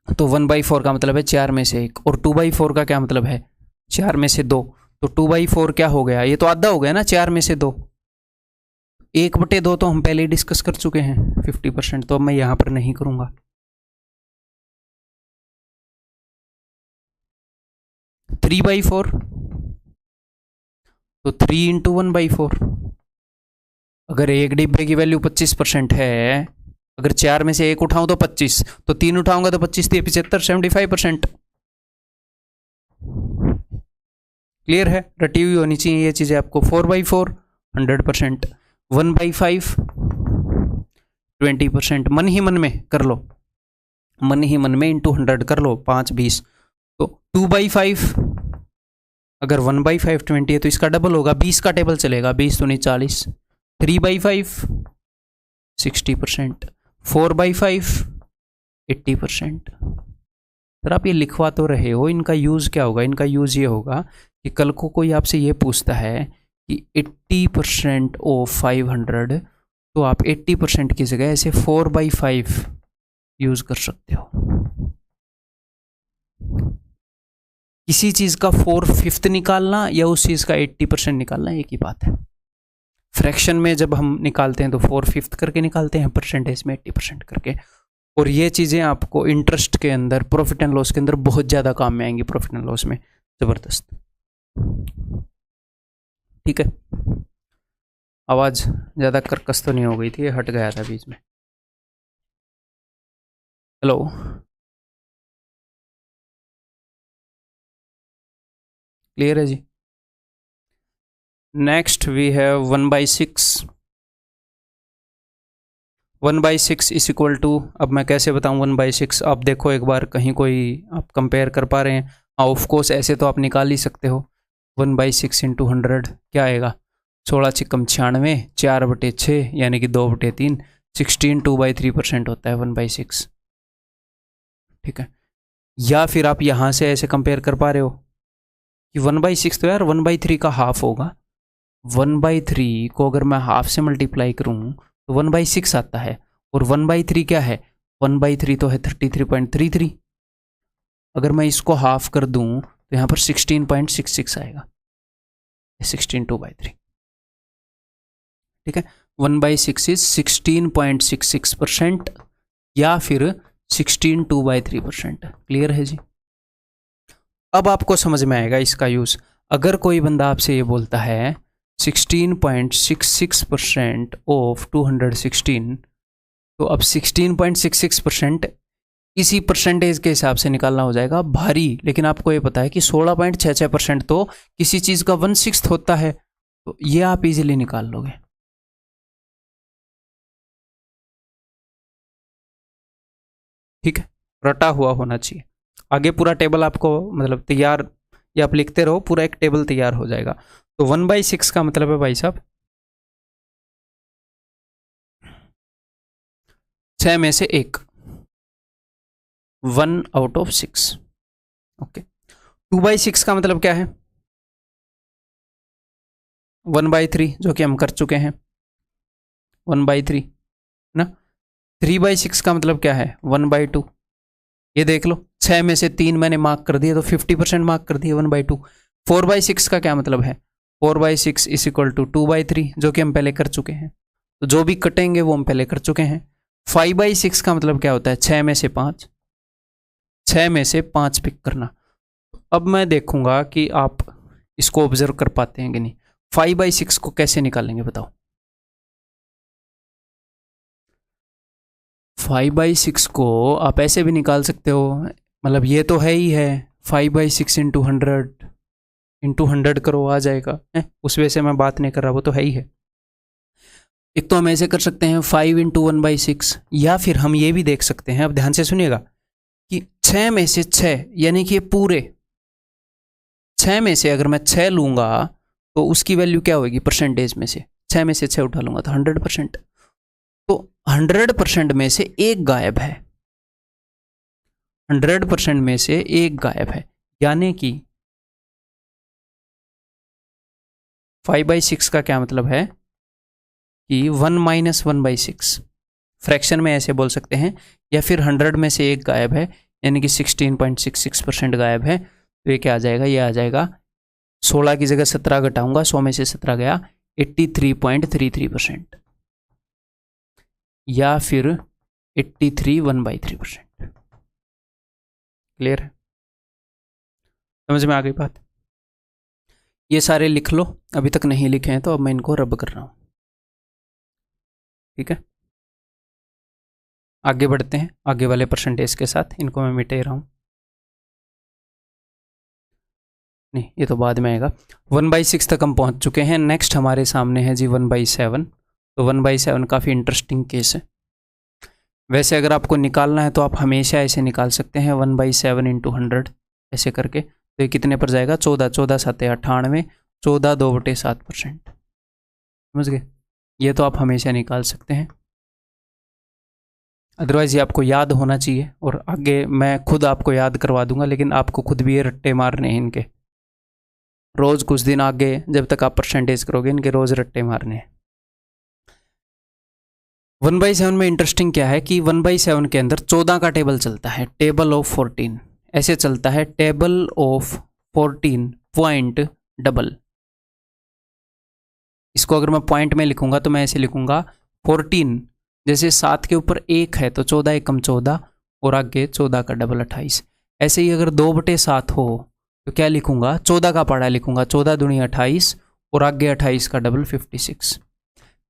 तो 1/4 का मतलब है 4 में से 1, और 2/4 का क्या मतलब है 4 में से 2। तो 2/4 क्या हो गया, ये तो आधा हो गया ना 4 में से 2, 1/2 तो हम पहले ही डिस्कस कर चुके हैं 50%, तो अब मैं यहाँ पर नहीं करूँगा। 3/4 तो 3 इंटू 1/4। अगर एक डिब्बे की वैल्यू 25% है, अगर 4 में से 1 उठाऊं तो 25, तो 3 उठाऊंगा तो 25 3 75, 75%। क्लियर है? रटी हुई होनी चाहिए ये चीजें आपको। 4/4 100%, 1/5 20%। मन ही मन में कर लो, मन ही मन में इंटू 100 कर लो, 5 20। तो 2/5, अगर 1/5 20 है तो इसका डबल होगा, 20 का टेबल चलेगा, 20 दूनी 40। 3/5 60%, 4/5 80%। सर आप ये लिखवा तो रहे हो, इनका यूज़ क्या होगा? इनका यूज़ ये होगा कि कल को कोई आपसे ये पूछता है कि 80% ऑफ 500, तो आप 80% की जगह ऐसे 4/5 यूज़ कर सकते हो। किसी चीज़ का 4/5 निकालना या उस चीज़ का 80% निकालना एक ही बात है। फ्रैक्शन में जब हम निकालते हैं तो 4/5 करके निकालते हैं, परसेंटेज में 80% करके। और ये चीज़ें आपको इंटरेस्ट के अंदर, प्रॉफिट एंड लॉस के अंदर बहुत ज़्यादा काम में आएंगी, प्रॉफिट एंड लॉस में ज़बरदस्त। ठीक है, आवाज़ ज़्यादा कर्कश तो नहीं हो गई थी, हट गया था बीच में। हेलो, क्लियर है जी? Next we have 1/6। 1/6 is equal to, अब मैं कैसे बताऊं 1/6? आप देखो एक बार, कहीं कोई आप कंपेयर कर पा रहे हैं? हाँ ऑफ कोर्स, ऐसे तो आप निकाल ही सकते हो। 1/6 इंटू 100 क्या आएगा? 16 छिक्कम 96, 4/6 यानी कि 2/3, 16 2/3% होता है 1/6। ठीक है, या फिर आप यहाँ से ऐसे कंपेयर कर पा रहे हो कि 1/6 तो यार 1/3 का हाफ होगा। 1/3 को अगर मैं हाफ से मल्टीप्लाई करूँ तो 1/6 आता है। और 1/3 क्या है? 1/3 तो है 33.33। अगर मैं इसको हाफ कर दूं तो यहाँ पर 16.66 आएगा, 16 2/3। ठीक है, 1/6 इज 16.66% या फिर 16 2/3%। क्लियर है जी? अब आपको समझ में आएगा इसका यूज। अगर कोई बंदा आपसे ये बोलता है 16.66% ऑफ 216, तो अब 16.66% इसी परसेंटेज के हिसाब से निकालना हो जाएगा भारी। लेकिन आपको ये पता है कि 16.66% तो किसी चीज़ का 1/6 होता है, तो ये आप इजीली निकाल लोगे। ठीक है, रटा हुआ होना चाहिए। आगे पूरा टेबल आपको मतलब तैयार, या आप लिखते रहो, पूरा एक टेबल तैयार हो जाएगा। तो 1/6 का मतलब है भाई साहब 6 में से 1, 1 आउट ऑफ 6। ओके, 2/6 का मतलब क्या है? 1/3, जो कि हम कर चुके हैं 1/3 ना। 3/6 का मतलब क्या है? 1/2। ये देख लो, 6 में से 3 मैंने मार्क कर दिया तो 50% मार्क कर दिया 1/2। 4/6 का क्या मतलब है? 4/6 इज इक्वल टू 2/3, जो कि हम पहले कर चुके हैं। तो जो भी कटेंगे वो हम पहले कर चुके हैं। 5/6 का मतलब क्या होता है? 6 में से 5, 6 में से 5 पिक करना। अब मैं देखूंगा कि आप इसको ऑब्जर्व कर पाते हैं कि नहीं। 5/6 को कैसे निकालेंगे बताओ? 5/6 को आप ऐसे भी निकाल सकते हो, मतलब ये तो है ही है, 5/6 इंटू 100 करो आ जाएगा है? उस वजह से मैं बात नहीं कर रहा, वो तो है ही है। एक तो हम ऐसे कर सकते हैं 5 इंटू 1/6, या फिर हम ये भी देख सकते हैं, अब ध्यान से सुनिएगा, कि 6 में से 6 यानी कि ये पूरे 6 में से अगर मैं 6 लूंगा तो उसकी वैल्यू क्या होगी परसेंटेज में से? 6 में से 6 उठा लूंगा तो 100%। तो 100% में से एक गायब है, 100% में से एक गायब है, यानी कि 5/6 का क्या मतलब है कि 1 माइनस 1/6। फ्रैक्शन में ऐसे बोल सकते हैं, या फिर 100 में से एक गायब है, यानी कि 16.66% गायब है। तो ये क्या आ जाएगा? ये आ जाएगा 16 की जगह 17 घटाऊंगा, 100 में से 17 गया 83.33%। या फिर 83 1/3%। क्लियर है? समझ में आ गई बात? ये सारे लिख लो, अभी तक नहीं लिखे हैं तो अब मैं इनको रब कर रहा हूँ। ठीक है, आगे बढ़ते हैं आगे वाले परसेंटेज के साथ। इनको मैं मिटे रहा हूँ, नहीं ये तो बाद में आएगा। 1/6 तक हम पहुँच चुके हैं। नेक्स्ट हमारे सामने है जी 1/7। तो 1/7 काफ़ी इंटरेस्टिंग केस है। वैसे अगर आपको निकालना है तो आप हमेशा ऐसे निकाल सकते हैं 1/7 × 100 ऐसे करके। तो ये कितने पर जाएगा? 14, 14 7 98, 14 2/7%। समझ गए? ये तो आप हमेशा निकाल सकते हैं, अदरवाइज़ ये आपको याद होना चाहिए। और आगे मैं खुद आपको याद करवा दूंगा, लेकिन आपको खुद भी ये रट्टे मारने हैं इनके। रोज़ कुछ दिन आगे जब तक आप परसेंटेज करोगे इनके रोज़ रट्टे मारने हैं। 1/7 में इंटरेस्टिंग क्या है कि 1/7 के अंदर 14 का टेबल चलता है, टेबल ऑफ 14 ऐसे चलता है, टेबल ऑफ 14 पॉइंट डबल। इसको अगर मैं पॉइंट में लिखूंगा तो मैं ऐसे लिखूंगा 14, जैसे 7 के ऊपर 1 है तो 14 एकम 14 और आगे 14 का डबल 28। ऐसे ही अगर 2/7 हो तो क्या लिखूंगा? 14 का पहाड़ा लिखूंगा, 14 दूनी 28 और आगे 28 का डबल 56।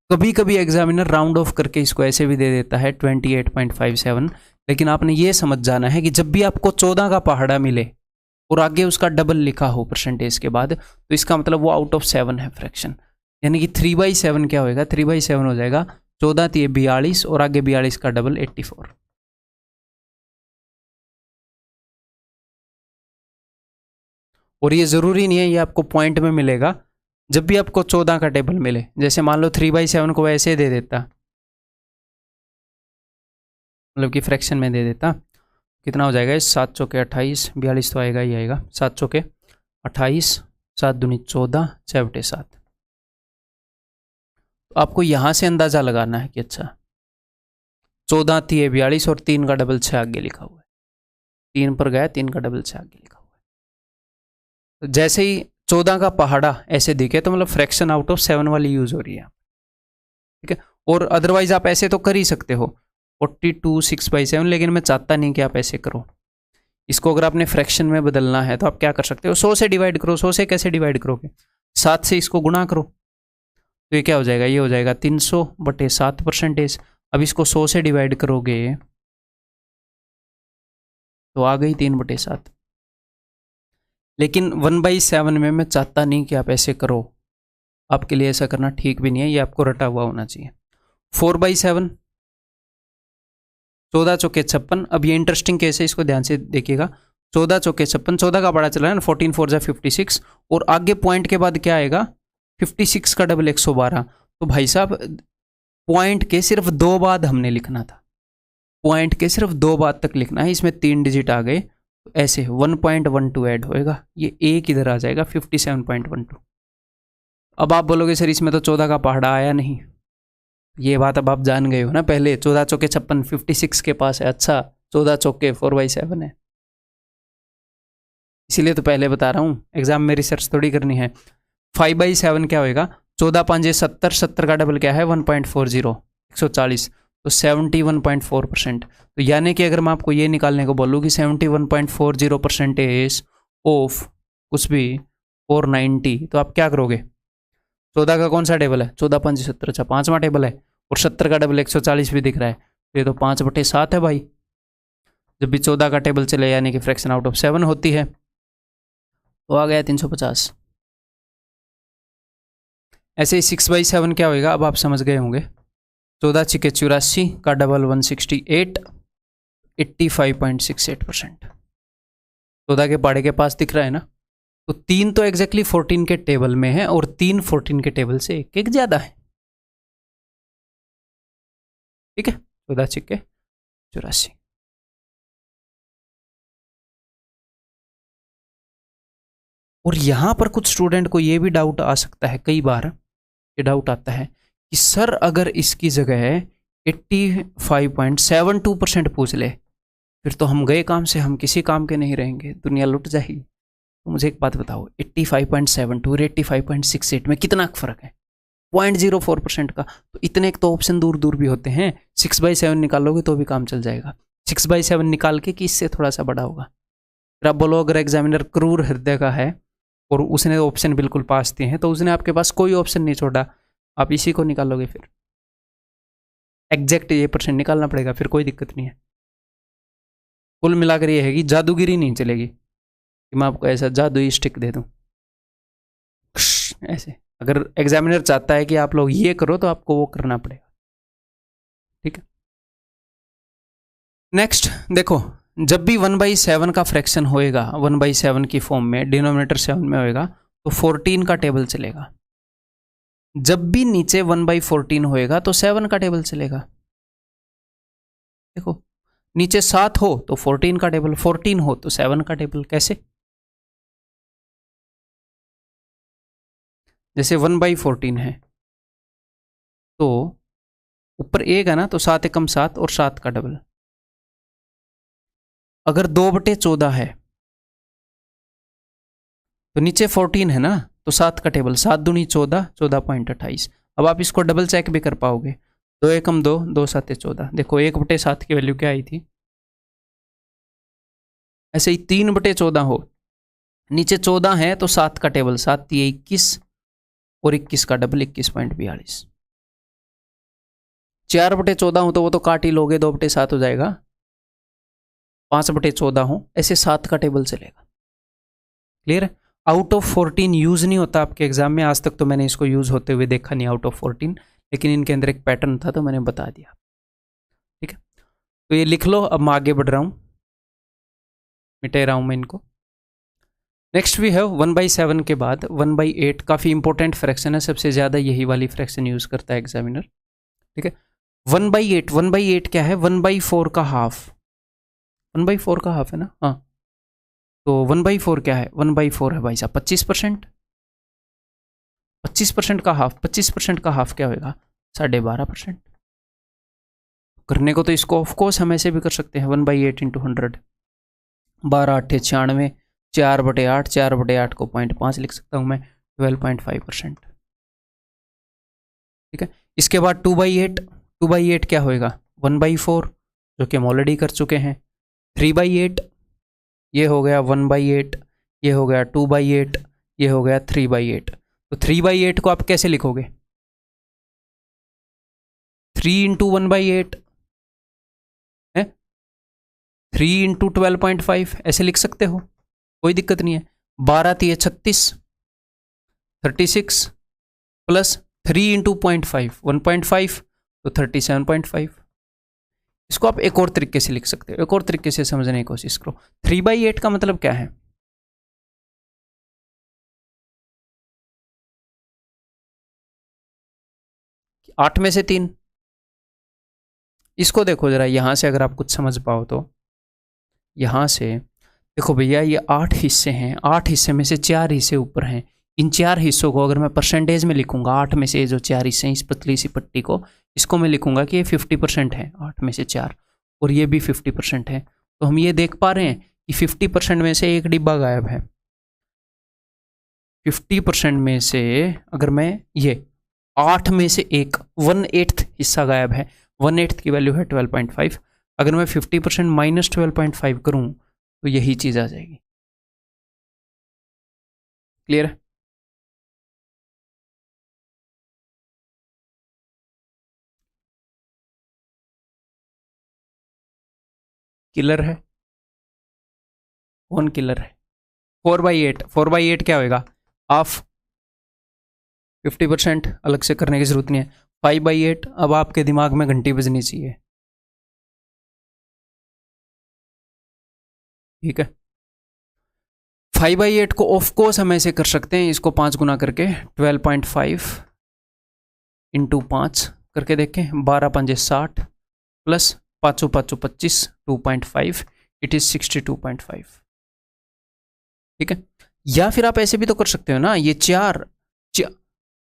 कभी कभी एग्जामिनर राउंड ऑफ करके इसको ऐसे भी दे देता है 28.57। लेकिन आपने ये समझ जाना है कि जब भी आपको 14 का पहाड़ा मिले और आगे उसका डबल लिखा हो परसेंटेज के बाद, तो इसका मतलब वो आउट ऑफ 7 है फ्रैक्शन। यानी कि 3/7 क्या होएगा? 3/7 हो जाएगा 14 × 42 और आगे 42 का डबल 84। और ये ज़रूरी नहीं है ये आपको पॉइंट में मिलेगा। जब भी आपको 14 का टेबल मिले, जैसे मान लो 3/7 को ऐसे दे देता, मतलब कि फ्रैक्शन में दे देता, कितना हो जाएगा? 7 चौके 28, 42 तो आएगा ही आएगा। 7 चौके 28, 7 दूनी 14, 6 बटे 7। तो आपको यहाँ से अंदाज़ा लगाना है कि अच्छा 14 × 42 और 3 का डबल 6 आगे लिखा हुआ है, 3 पर गया 3 का डबल 6 आगे लिखा हुआ है। तो जैसे ही 14 का पहाड़ा ऐसे दिखे तो मतलब फ्रैक्शन आउट ऑफ 7 वाली यूज़ हो रही है। ठीक है, और अदरवाइज आप ऐसे तो कर ही सकते हो 42 6/7, लेकिन मैं चाहता नहीं कि आप ऐसे करो। इसको अगर आपने फ्रैक्शन में बदलना है तो आप क्या कर सकते हो? 100 से डिवाइड करो। 100 से कैसे डिवाइड करोगे? 7 से इसको गुणा करो, तो ये क्या हो जाएगा? ये हो जाएगा 300/7%। अब इसको 100 से डिवाइड करोगे तो आ गई 3/7। लेकिन 1/7 में मैं चाहता नहीं कि आप ऐसे करो, आपके लिए ऐसा करना ठीक भी नहीं है, ये आपको रटा हुआ होना चाहिए। 4/7, 14 चौके 56। अब ये इंटरेस्टिंग केस है, इसको ध्यान से देखिएगा। 14 चौके 56, 14 का बड़ा चला है ना, 14 4 जा 56 और आगे पॉइंट के बाद क्या आएगा? 56 का डबल 112। तो भाई साहब पॉइंट के सिर्फ 2 बाद हमने लिखना था, पॉइंट के सिर्फ 2 बाद तक लिखना है। इसमें 3 डिजिट आ गए तो ऐसे 1.12 ऐड होएगा, ये एक इधर आ जाएगा 57.12। अब आप बोलोगे सर इसमें तो 14 का पहाड़ा आया नहीं। ये बात अब आप जान गए हो ना, पहले 14 चौके 56 56 के पास है, अच्छा 14 चौके 4/7 है, इसीलिए तो पहले बता रहा हूँ, एग्जाम में रिसर्च थोड़ी करनी है। 5/7 क्या होएगा? 14 5 70, 70 का डबल क्या है? 1.40, 140, तो 71.4%। तो यानी कि अगर मैं आपको ये निकालने को बोलूँ कि 71.40% ऑफ कुछ भी 490, तो आप क्या करोगे? 14 का कौन सा टेबल है? 14 5 70, अच्छा 5वां टेबल है, और 70 का डबल 140 भी दिख रहा है, तो ये तो 5/7 है भाई। जब भी 14 का टेबल चले यानी कि फ्रैक्शन आउट ऑफ 7 होती है, तो आ गया 350। ऐसे ही 6/7 क्या होएगा? अब आप समझ गए होंगे। 14 छिके 84 का डबल 168, 85.68%। 14 के पहाड़े के पास दिख रहा है ना, तो 3 तो एग्जैक्टली 14 के टेबल में है और 3 14 के टेबल से एक एक ज्यादा है। ठीक है, 14 छिके 84। और यहां पर कुछ स्टूडेंट को यह भी डाउट आ सकता है, कई बार ये डाउट आता है कि सर अगर इसकी जगह 85.72% पूछ ले फिर तो हम गए काम से, हम किसी काम के नहीं रहेंगे, दुनिया लुट जाएगी। तो मुझे एक बात बताओ, 85.72 और 85.68 में कितना फर्क है? 0.04% का। तो इतने तो ऑप्शन दूर दूर भी होते हैं, 6/7 निकालोगे तो भी काम चल जाएगा। 6/7 निकाल के कि इससे थोड़ा सा बड़ा होगा। फिर आप बोलो अगर एग्जामिनर क्रूर हृदय का है और उसने ऑप्शन बिल्कुल पास दिए हैं तो उसने आपके पास कोई ऑप्शन नहीं छोड़ा, आप इसी को निकालोगे, फिर एग्जैक्ट ये % निकालना पड़ेगा, फिर कोई दिक्कत नहीं है। कुल मिलाकर ये है कि जादूगिरी नहीं चलेगी कि मैं आपको ऐसा जादुई स्टिक दे दूं ऐसे। अगर एग्जामिनर चाहता है कि आप लोग ये करो तो आपको वो करना पड़ेगा, ठीक है। नेक्स्ट देखो, जब भी 1/7 का फ्रैक्शन होएगा 1/7 की फॉर्म में, डिनोमिनेटर 7 में होएगा तो 14 का टेबल चलेगा। जब भी नीचे 1/14 होएगा तो 7 का टेबल चलेगा। देखो नीचे 7 हो तो 14 का टेबल, 14 हो तो 7 का टेबल। कैसे? जैसे 1/14 है तो ऊपर 1 है ना, तो 7 एकम 7 और 7 का डबल। अगर 2/14 है तो नीचे 14 है ना, तो 7 का टेबल, 7 दूनी 14, 14.28। अब आप इसको डबल चेक भी कर पाओगे, 2 एकम 2, 2 7 14। देखो 1/7 की वैल्यू क्या आई थी। ऐसे ही 3/14 हो, नीचे 14 है तो 7 का टेबल, 7 3 21 और 21 का डबल 21.42। 4/14 हो तो वो तो काट ही लोगे, 2/7 हो जाएगा। 5/14 हो, ऐसे 7 का टेबल चलेगा। क्लियर है? आउट ऑफ 14 यूज नहीं होता आपके एग्जाम में, आज तक तो मैंने इसको यूज होते हुए देखा नहीं आउट ऑफ 14, लेकिन इनके अंदर एक पैटर्न था तो मैंने बता दिया, ठीक है। तो ये लिख लो। अब मैं आगे बढ़ रहा हूं, मिटे रहा हूं मैं इनको। नेक्स्ट वी हैव 1/7 के बाद 1/8, काफी इंपॉर्टेंट फ्रैक्शन है, सबसे ज्यादा यही वाली फ्रैक्शन यूज करता है एग्जामिनर, ठीक है। 1/8 क्या है? 1/4 का हाफ, 1/4 का हाफ है ना, हाँ। तो 1/4 क्या है? 1/4 है भाई साहब 25%। 25% का हाफ, 25% का हाफ क्या होगा? 12.5%। करने को तो इसको ऑफकोर्स हम ऐसे भी कर सकते हैं, 1/8 इंटू 100, 12 8 96, 4/8, 4/8 को 0.5 लिख सकता हूं मैं, 12.5%, ठीक है। इसके बाद 2/8, 2/8 क्या होएगा? 1/4, जो कि हम ऑलरेडी कर चुके हैं। 3/8, ये हो गया 1/8, ये हो गया 2/8, ये हो गया 3/8। तो 3/8 को आप कैसे लिखोगे? 3 इंटू 1/8 है, 3 इंटू 12.5 ऐसे लिख सकते हो, कोई दिक्कत नहीं है। 12 3 36, 36 प्लस 3 इंटू 0.5, 1.5, तो 37.5। इसको आप एक और तरीके से लिख सकते हो, एक और तरीके से समझने की कोशिश करो। 3/8 का मतलब क्या है? आठ में से 3। इसको देखो जरा, यहां से अगर आप कुछ समझ पाओ तो, यहां से देखो भैया, ये 8 हिस्से हैं, 8 हिस्से में से 4 हिस्से ऊपर हैं। इन 4 हिस्सों को अगर मैं परसेंटेज में लिखूंगा, 8 में से जो 4 हिस्से हैं, इस पतली सी पट्टी को, इसको मैं लिखूंगा कि ये 50% है, 8 में से 4, और ये भी 50% है। तो हम ये देख पा रहे हैं कि 50% में से एक डिब्बा गायब है। 50% में से अगर मैं ये 8 में से एक 1/8 हिस्सा गायब है, 1/8 की वैल्यू है 12.5। अगर मैं 50% माइनस 12.5 करूं तो यही चीज आ जाएगी। क्लियर है? किलर है, कौन किलर है? 4/8, 4/8 क्या होएगा? हाफ। 50% अलग से करने की जरूरत नहीं है। 5/8, अब आपके दिमाग में घंटी बजनी चाहिए, ठीक है। 5/8 को ऑफ कोर्स हम ऐसे कर सकते हैं, इसको 5 गुना करके 12.5 इंटू 5 करके देखें, 12 पंजे 60 प्लस 5 5 25, 2.5, इट इज 62.5, ठीक है। या फिर आप ऐसे भी तो कर सकते हो ना, ये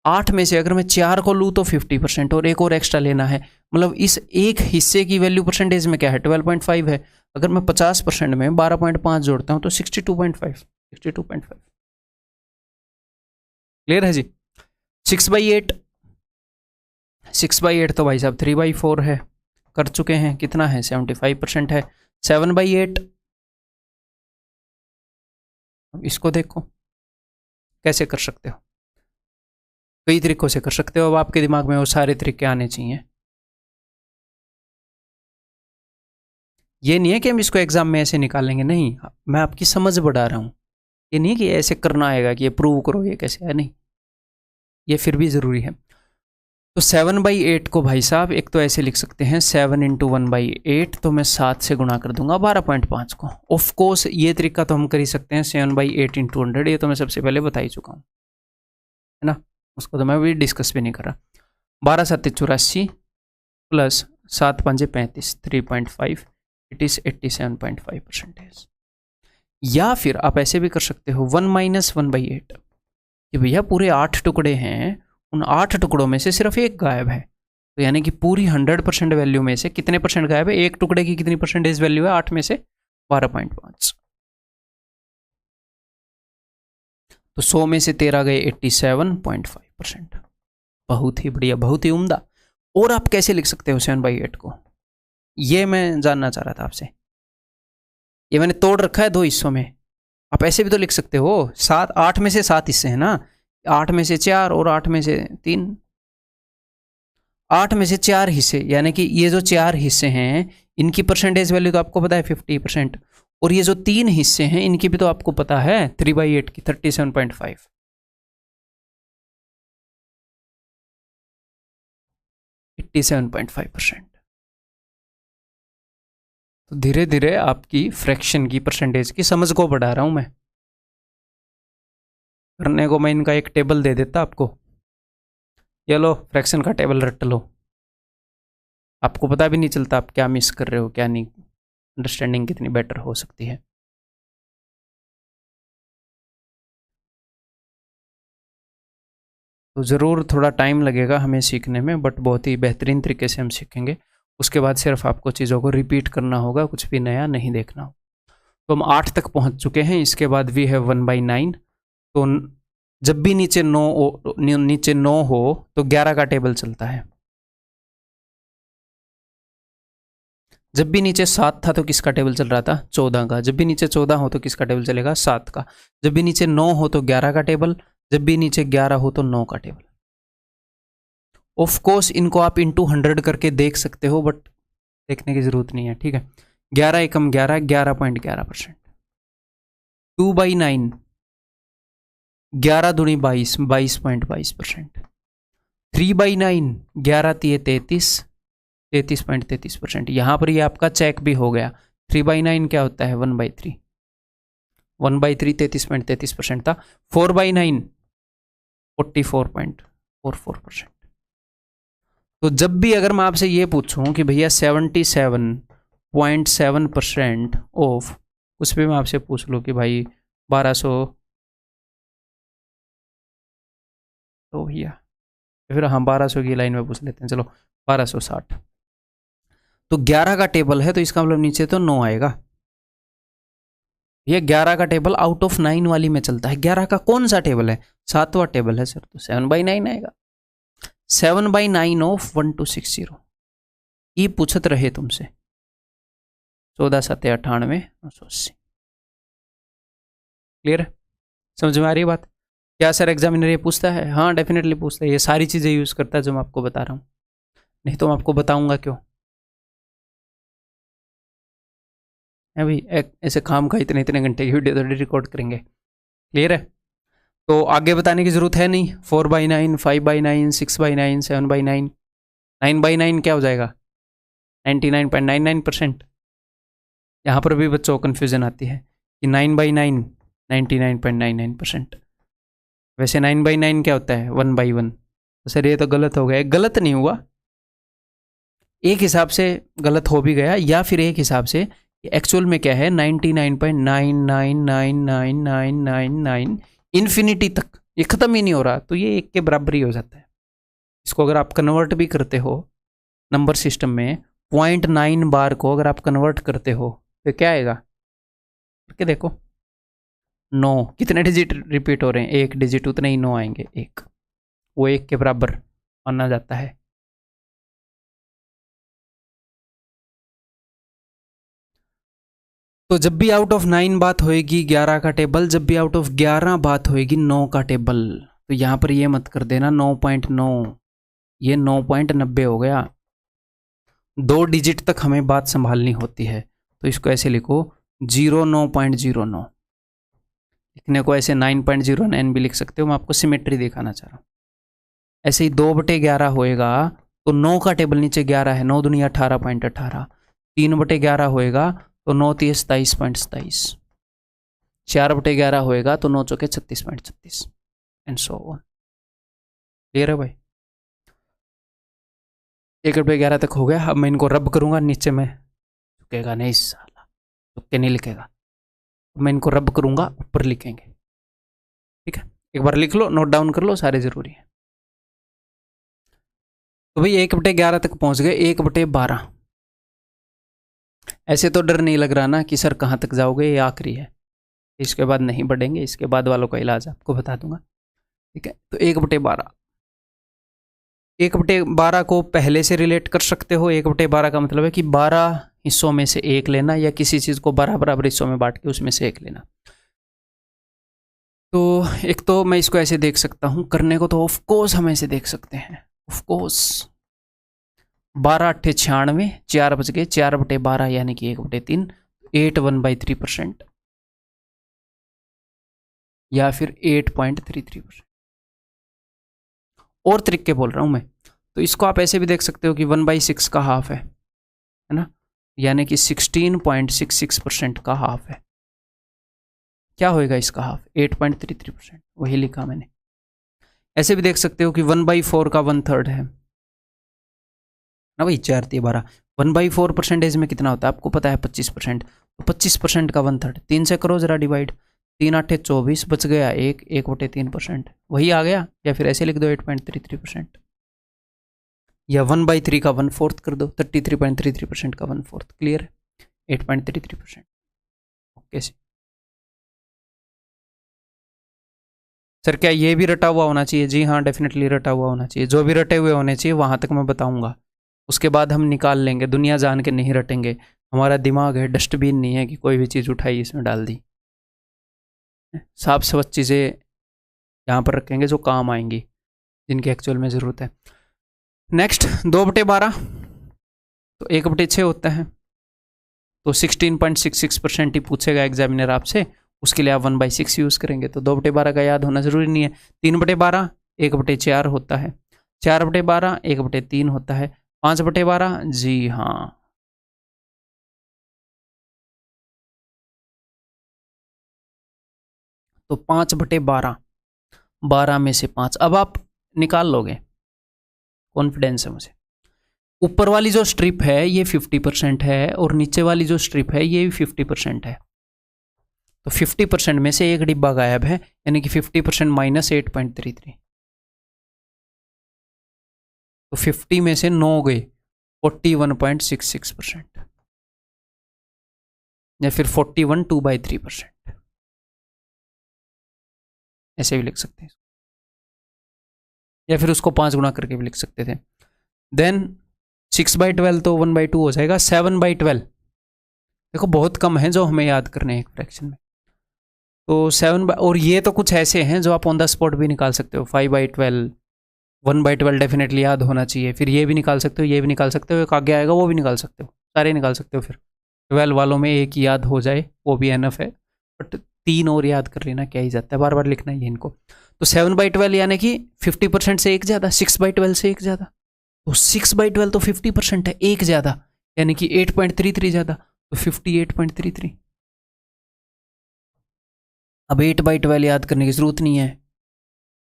8 में से अगर मैं 4 को लूँ तो 50% और एक और एक्स्ट्रा लेना है, मतलब इस एक हिस्से की वैल्यू परसेंटेज में क्या है? 12.5 है। अगर मैं 50% में 12.5 जोड़ता हूँ तो 62.5, 62.5। क्लियर है जी? 6/8 6/8 तो भाई साहब 3/4 है, कर चुके हैं। कितना है? 75% है। 7/8, इसको देखो कैसे कर सकते हो, कई तरीकों से कर सकते हो। अब आपके दिमाग में वो सारे तरीके आने चाहिए। ये नहीं है कि हम इसको एग्जाम में ऐसे निकालेंगे, नहीं, मैं आपकी समझ बढ़ा रहा हूँ। ये नहीं कि ऐसे करना आएगा कि ये प्रूव करो ये कैसे है, नहीं, ये फिर भी ज़रूरी है। तो 7/8 को भाई साहब एक तो ऐसे लिख सकते हैं 7 इंटू 1/8, तो मैं 7 से गुणा कर दूंगा 12.5 को। ऑफ कोर्स ये तरीका तो हम कर ही सकते हैं 7/8 इंटू 100, ये तो मैं सबसे पहले बता ही चुका हूँ, है ना, उसको तो मैं भी डिस्कस भी नहीं कर रहा। 12 7 84 प्लस 7 5 35, 3.5, इट इज़ 87.5%। या फिर आप ऐसे भी कर सकते हो 1 माइनस 1/8, कि भैया पूरे 8 टुकड़े हैं, उन 8 टुकड़ों में से सिर्फ एक गायब है, तो यानी कि पूरी 100% वैल्यू में से कितने परसेंट गायब है? एक टुकड़े की कितनी परसेंटेज वैल्यू है? 8 में से 12.5, तो 100 में से 13 गए 87.5%। बहुत ही बढ़िया, बहुत ही उम्दा। और आप कैसे लिख सकते हो 7/8 को, ये मैं जानना चाह रहा था आपसे। ये मैंने तोड़ रखा है 2 हिस्सों में, आप ऐसे भी तो लिख सकते हो। 7, 8 में से 7 हिस्से हैं ना, 8 में से 4 और 8 में से 3, 8 में से 4 हिस्से, यानी कि ये जो 4 हिस्से हैं इनकी परसेंटेज वैल्यू तो आपको पता है 50%, और ये जो 3 हिस्से हैं इनकी भी तो आपको पता है 3/8 की 37.5, 87.5%। तो धीरे धीरे आपकी फ्रैक्शन की परसेंटेज की समझ को बढ़ा रहा हूं मैं। करने को मैं इनका एक टेबल दे देता आपको, ये लो फ्रैक्शन का टेबल रट लो, आपको पता भी नहीं चलता आप क्या मिस कर रहे हो क्या नहीं, अंडरस्टैंडिंग कितनी बेटर हो सकती है। तो ज़रूर थोड़ा टाइम लगेगा हमें सीखने में, बट बहुत ही बेहतरीन तरीके से हम सीखेंगे। उसके बाद सिर्फ आपको चीज़ों को रिपीट करना होगा, कुछ भी नया नहीं देखना हो। तो हम 8 तक पहुंच चुके हैं, इसके बाद वी है 1/9। तो जब भी नीचे 9 हो तो 11 का टेबल चलता है। जब भी नीचे 7 था तो किसका टेबल चल रहा था? 14 का। जब भी नीचे 14 हो तो किसका टेबल चलेगा? 7 का। जब भी नीचे 9 हो तो 11 का टेबल, जब भी नीचे 11 हो तो 9 का टेबल। ऑफ कोर्स इनको आप इंटू 100 करके देख सकते हो, बट देखने की जरूरत नहीं है, ठीक है। 11 एकम 11, 11.11%। 2/9, 11 दूनी 22, 22.22%। 3/9, 11 तिये 33, 33.33%। यहाँ पर ये आपका चेक भी हो गया। 3/9 क्या होता है? 1/3, 1/3 33.33% था। 4/9 44.44%। तो जब भी अगर मैं आपसे ये पूछूं कि भैया 77.7% ऑफ, उस पर मैं आपसे पूछ लूँ कि भाई 1200, तो भैया फिर हम 1200 की लाइन में पूछ लेते हैं, चलो 1260। तो 11 का टेबल है तो इसका मतलब नीचे तो 9 आएगा। ये 11 का टेबल आउट ऑफ 9 वाली में चलता है। 11 का कौन सा टेबल है? 7वां टेबल है सर, तो 7/9 आएगा। 7/9 ऑफ 1260। ये पूछत रहे तुमसे 14 7 98 980। क्लियर है? समझ में आ रही है बात? क्या सर एग्जामिनर ये पूछता है? हाँ डेफिनेटली पूछता है, ये सारी चीज़ें यूज़ करता है जो मैं आपको बता रहा हूँ, नहीं तो मैं आपको बताऊंगा क्यों है भाई। ऐसे काम का इतने इतने घंटे की वीडियो थोड़ी रिकॉर्ड करेंगे। क्लियर है? तो आगे बताने की जरूरत है नहीं। 4/9, 5/9, 6/9, 7/9, 9/9 क्या हो जाएगा? 99.99%। यहाँ पर भी बच्चों को कन्फ्यूजन आती है कि 9/9 99.99%। वैसे 9/9 क्या होता है? 1/1। तो सर ये तो गलत हो गया। गलत नहीं हुआ, एक हिसाब से गलत हो भी गया, या फिर एक हिसाब से एक्चुअल में क्या है 99.999999 इन्फिनिटी तक ये खत्म ही नहीं हो रहा, तो ये एक के बराबर ही हो जाता है। इसको अगर आप कन्वर्ट भी करते हो नंबर सिस्टम में, 0.9 बार को अगर आप कन्वर्ट करते हो तो क्या आएगा? करके देखो। 9 कितने डिजिट रिपीट हो रहे हैं? एक डिजिट, उतने ही 9 आएंगे। एक, वो एक के बराबर माना जाता है। तो जब भी आउट ऑफ 9 बात होएगी 11 का टेबल, जब भी आउट ऑफ 11 बात होएगी 9 का टेबल। तो यहाँ पर ये मत कर देना 9.9, ये 9.90 हो गया। 2 डिजिट तक हमें बात संभालनी होती है, तो इसको ऐसे लिखो 09.09। लिखने को ऐसे 9.09 भी लिख सकते हो, मैं आपको सिमेट्री दिखाना चाह रहा हूँ। ऐसे ही 2/11 होएगा तो 9 का टेबल नीचे 11 है, 9 दूनी 18.18। 3/11 होएगा तो 9 3 27.27। 4/11 होएगा तो 9 चौके 36.36 एंड सो ऑन। क्लियर है भाई? 1/11 तक हो गया। अब मैं इनको रब करूंगा, नीचे में लिखेगा नहीं साला, तुक्के नहीं लिखेगा। मैं इनको रब करूंगा, ऊपर लिखेंगे। ठीक है, एक बार लिख लो, नोट डाउन कर लो, सारे जरूरी है। तो भाई 1/11 तक पहुंच गए। 1/12 ऐसे तो डर नहीं लग रहा ना कि सर कहाँ तक जाओगे, ये आखिरी है, इसके बाद नहीं बढ़ेंगे, इसके बाद वालों का इलाज आपको बता दूंगा। ठीक है, तो 1/12, 1/12 को पहले से रिलेट कर सकते हो। 1/12 का मतलब है कि 12 हिस्सों में से एक लेना, या किसी चीज़ को 12 बराबर हिस्सों में बांट के उसमें से एक लेना। तो एक तो मैं इसको ऐसे देख सकता हूँ, करने को तो ऑफ कोर्स हम ऐसे देख सकते हैं, ऑफ कोर्स 12 8 96, 4 बच गए, 4/12 यानी कि 1/3, 8 1/3% या फिर 8.33%। और तरीके बोल रहा हूँ मैं, तो इसको आप ऐसे भी देख सकते हो कि 1/6 का हाफ है ना, यानी कि 16.66% का हाफ है। क्या होएगा इसका हाफ? 8.33%, वही लिखा मैंने। ऐसे भी देख सकते हो कि 1/4 का 1/3 है ना भाई, 4 3 12। 1/4 परसेंटेज में कितना होता है आपको पता है? 25%। तो 25% का 1/3, 3 से करो जरा डिवाइड, 3 8 24, बच गया 1/3%, वही आ गया। या फिर ऐसे लिख दो 8.33%, या 1/3 का 1/4 कर दो, 33.33% का 1/4। क्लियर है? 8.33%। ओके सर, क्या ये भी रटा हुआ होना चाहिए? जी हाँ, डेफिनेटली रटा हुआ होना चाहिए। जो भी रटे हुए होने चाहिए वहाँ तक मैं बताऊँगा, उसके बाद हम निकाल लेंगे। दुनिया जान के नहीं रटेंगे। हमारा दिमाग है, डस्टबिन नहीं है कि कोई भी चीज़ उठाई इसमें डाल दी। साफ स्वच्छ चीज़ें यहाँ पर रखेंगे जो काम आएंगी, जिनकी एक्चुअल में ज़रूरत है। नेक्स्ट 2/12, तो 1/6 होता है, तो 16.66% ही पूछेगा एग्जामिनर आपसे, उसके लिए आप 1/6 यूज़ करेंगे। तो 2/12 का याद होना ज़रूरी नहीं है। 3/12 1/4 होता है, 4/12 1/3 होता है, 5/12 जी हाँ। तो 5/12, 12 में से 5 अब आप निकाल लोगे, कॉन्फिडेंस है मुझे। ऊपर वाली जो स्ट्रिप है ये 50% है, और नीचे वाली जो स्ट्रिप है ये भी 50% है। तो 50% में से एक डिब्बा गायब है, यानी कि 50% माइनस 8.33। तो 50 में से 9 गए, 41.66%, या फिर 41 2/3%, ऐसे भी लिख सकते हैं। या फिर उसको 5 गुना करके भी लिख सकते थे। देन 6/12 तो 1/2 हो जाएगा। 7/12 देखो बहुत कम है जो हमें याद करने हैं एक फ्रैक्शन में। तो 7 और ये तो कुछ ऐसे हैं जो आप ऑन द स्पॉट भी निकाल सकते हो। 5/12, 1/12 डेफिनेटली याद होना चाहिए। फिर ये भी निकाल सकते हो, ये भी निकाल सकते हो, एक आगे आएगा वो भी निकाल सकते हो, सारे निकाल सकते हो। फिर 12 वालों में एक याद हो जाए वो भी एनफ है, बट 3 और याद कर लेना क्या ही जाता है, बार बार लिखना ही है इनको। तो 7/12 यानी कि 50% से एक ज़्यादा, 6/12 से एक ज़्यादा। तो 6/12 तो 50% है, एक ज़्यादा यानी कि 8.33 ज़्यादा, तो 58.33। अब 8/12 याद करने की जरूरत नहीं है,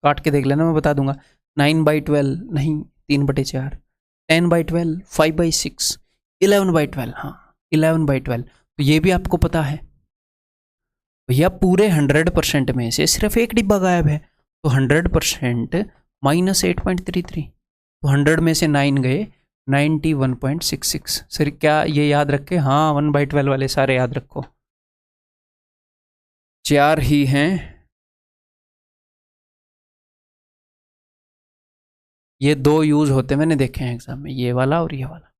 काट के देख लेना, मैं बता दूंगा। 9/12 नहीं, 3/4, 10/12 5/6, 11/12, हाँ 11/12। तो ये भी आपको पता है भैया, पूरे 100% में से सिर्फ एक डिब्बा गायब है, तो 100% माइनस 8.33, तो 100 में से 9 गए, 91.66। सर क्या ये याद रखे? हाँ, 1/12 वाले सारे याद रखो, 4 ही हैं। ये 2 यूज होते मैंने देखे हैं एग्जाम में, ये वाला और ये वाला।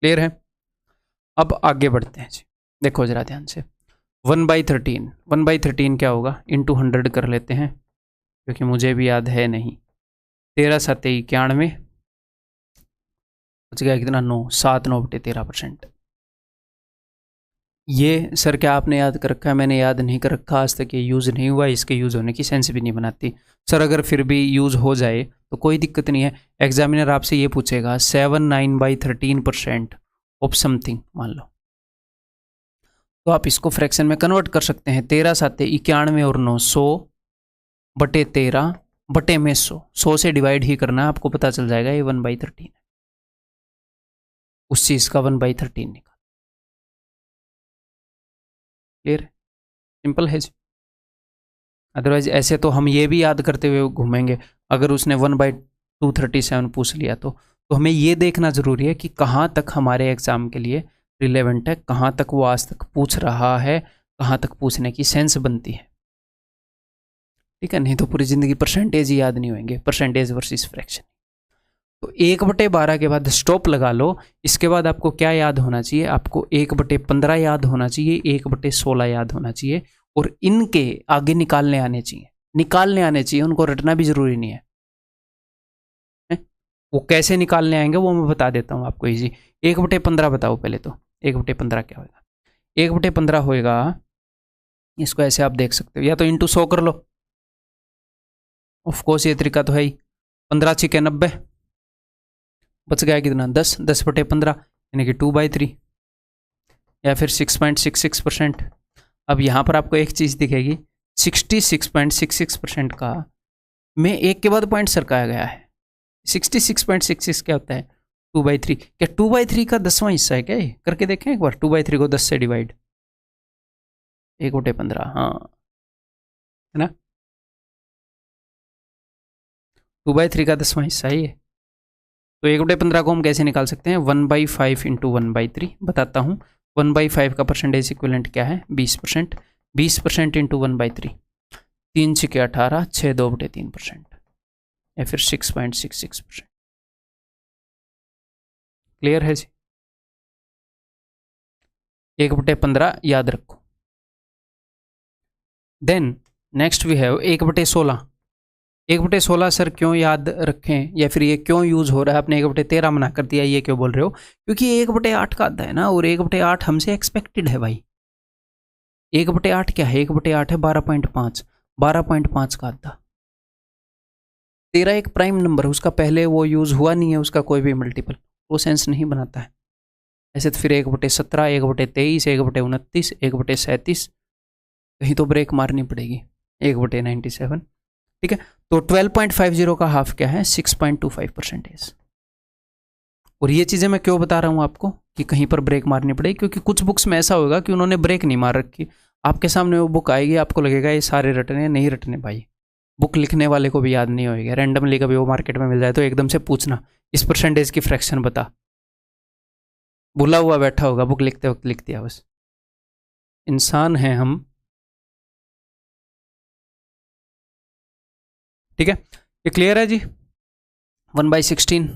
क्लियर है? अब आगे बढ़ते हैं जी, देखो जरा ध्यान से। 1/13, 1/13 क्या होगा, इंटू 100 कर लेते हैं क्योंकि मुझे भी याद है नहीं। 13 7 91, बच गया कितना, 9, 7 9 बटे 13%। ये सर क्या आपने याद कर रखा है? मैंने याद नहीं कर रखा, आज तक ये यूज़ नहीं हुआ, इसके यूज़ होने की सेंस भी नहीं बनाती। सर अगर फिर भी यूज़ हो जाए तो कोई दिक्कत नहीं है। एग्जामिनर आपसे ये पूछेगा 7/9/13% ऑफ समथिंग मान लो, तो आप इसको फ्रैक्शन में कन्वर्ट कर सकते हैं। 13 7 91 और 9, 100 बटे 13 बटे में 100 से डिवाइड ही करना है, आपको पता चल जाएगा ये 1/13 है। उस चीज़ का 1/13 निकाल। क्लियर है? सिंपल है जी। अदरवाइज ऐसे तो हम ये भी याद करते हुए घूमेंगे, अगर उसने 1/237 पूछ लिया तो हमें ये देखना ज़रूरी है कि कहाँ तक हमारे एग्ज़ाम के लिए रिलेवेंट है, कहाँ तक वो आज तक पूछ रहा है, कहाँ तक पूछने की सेंस बनती है। ठीक है, नहीं तो पूरी ज़िंदगी परसेंटेज ही याद नहीं होंगे, परसेंटेज वर्सेस फ्रैक्शन। तो 1/12 के बाद स्टॉप लगा लो। इसके बाद आपको क्या याद होना चाहिए? आपको 1/15 याद होना चाहिए, 1/16 याद होना चाहिए, और इनके आगे निकालने आने चाहिए, उनको रटना भी जरूरी नहीं है। वो कैसे निकालने आएंगे वो मैं बता देता हूँ आपको इजी। 1/15 बताओ पहले तो, 1/15 क्या होगा? 1/15 होएगा, इसको ऐसे आप देख सकते हो, या तो इंटू 100 कर लो, ऑफकोर्स ये तरीका तो है ही। 15 6 90, बच गया कितना, 10, 10/15 यानी कि 2/3, या फिर 6.66%। अब यहाँ पर आपको एक चीज़ दिखेगी, 66.66% का में एक के बाद पॉइंट सरकाया गया है। 66.66 क्या होता है? 2/3। क्या 2/3 का 10वां हिस्सा है क्या ये? करके देखें एक बार, 2/3 को 10 से डिवाइड, 1/15, हाँ है ना, 2/3 का 10वां हिस्सा है ये। तो 1/15 को हम कैसे निकाल सकते हैं? 1/5 इंटू 1/3 बताता हूँ। 1/5 का परसेंटेज इक्विवेलेंट क्या है? 20%। 20% इंटू 1/3, 3 6 18, 6 2/3%, या फिर 6.66%। क्लियर है जी? 1/15 याद रखो। Then next we have 1/16। 1/16 sir क्यों याद रखें, या फिर ये क्यों यूज हो रहा है? आपने 1/13 मना कर दिया, ये क्यों बोल रहे हो? क्योंकि ये 1/8 का आता है ना, और 1/8 हमसे एक्सपेक्टेड है भाई। 1/8 क्या है? 1/8 है 12.5, 12.5 का आता। 13 एक प्राइम नंबर, उसका पहले वो यूज हुआ नहीं है, उसका कोई भी मल्टीपल, वो सेंस नहीं बनाता है। ऐसे तो फिर 1/17, 1/23, 1/29, 1/37, कहीं तो ब्रेक मारनी पड़ेगी, 1/97। ठीक है, तो 12.50 का हाफ क्या है? 6.25%। और ये चीज़ें मैं क्यों बता रहा हूँ आपको कि कहीं पर ब्रेक मारनी पड़ेगी? क्योंकि कुछ बुक्स में ऐसा होगा कि उन्होंने ब्रेक नहीं मार रखी, आपके सामने वो बुक आएगी, आपको लगेगा ये सारे रटने, नहीं रटने भाई। बुक लिखने वाले को भी याद नहीं होएगा, रैंडमली कभी वो मार्केट में मिल जाए तो एकदम से पूछना इस परसेंटेज की फ्रैक्शन बता, भूला हुआ बैठा होगा, बुक लिखते वक्त लिख दिया बस। इंसान हैं हम। ठीक है, ये क्लियर है जी? 1/16,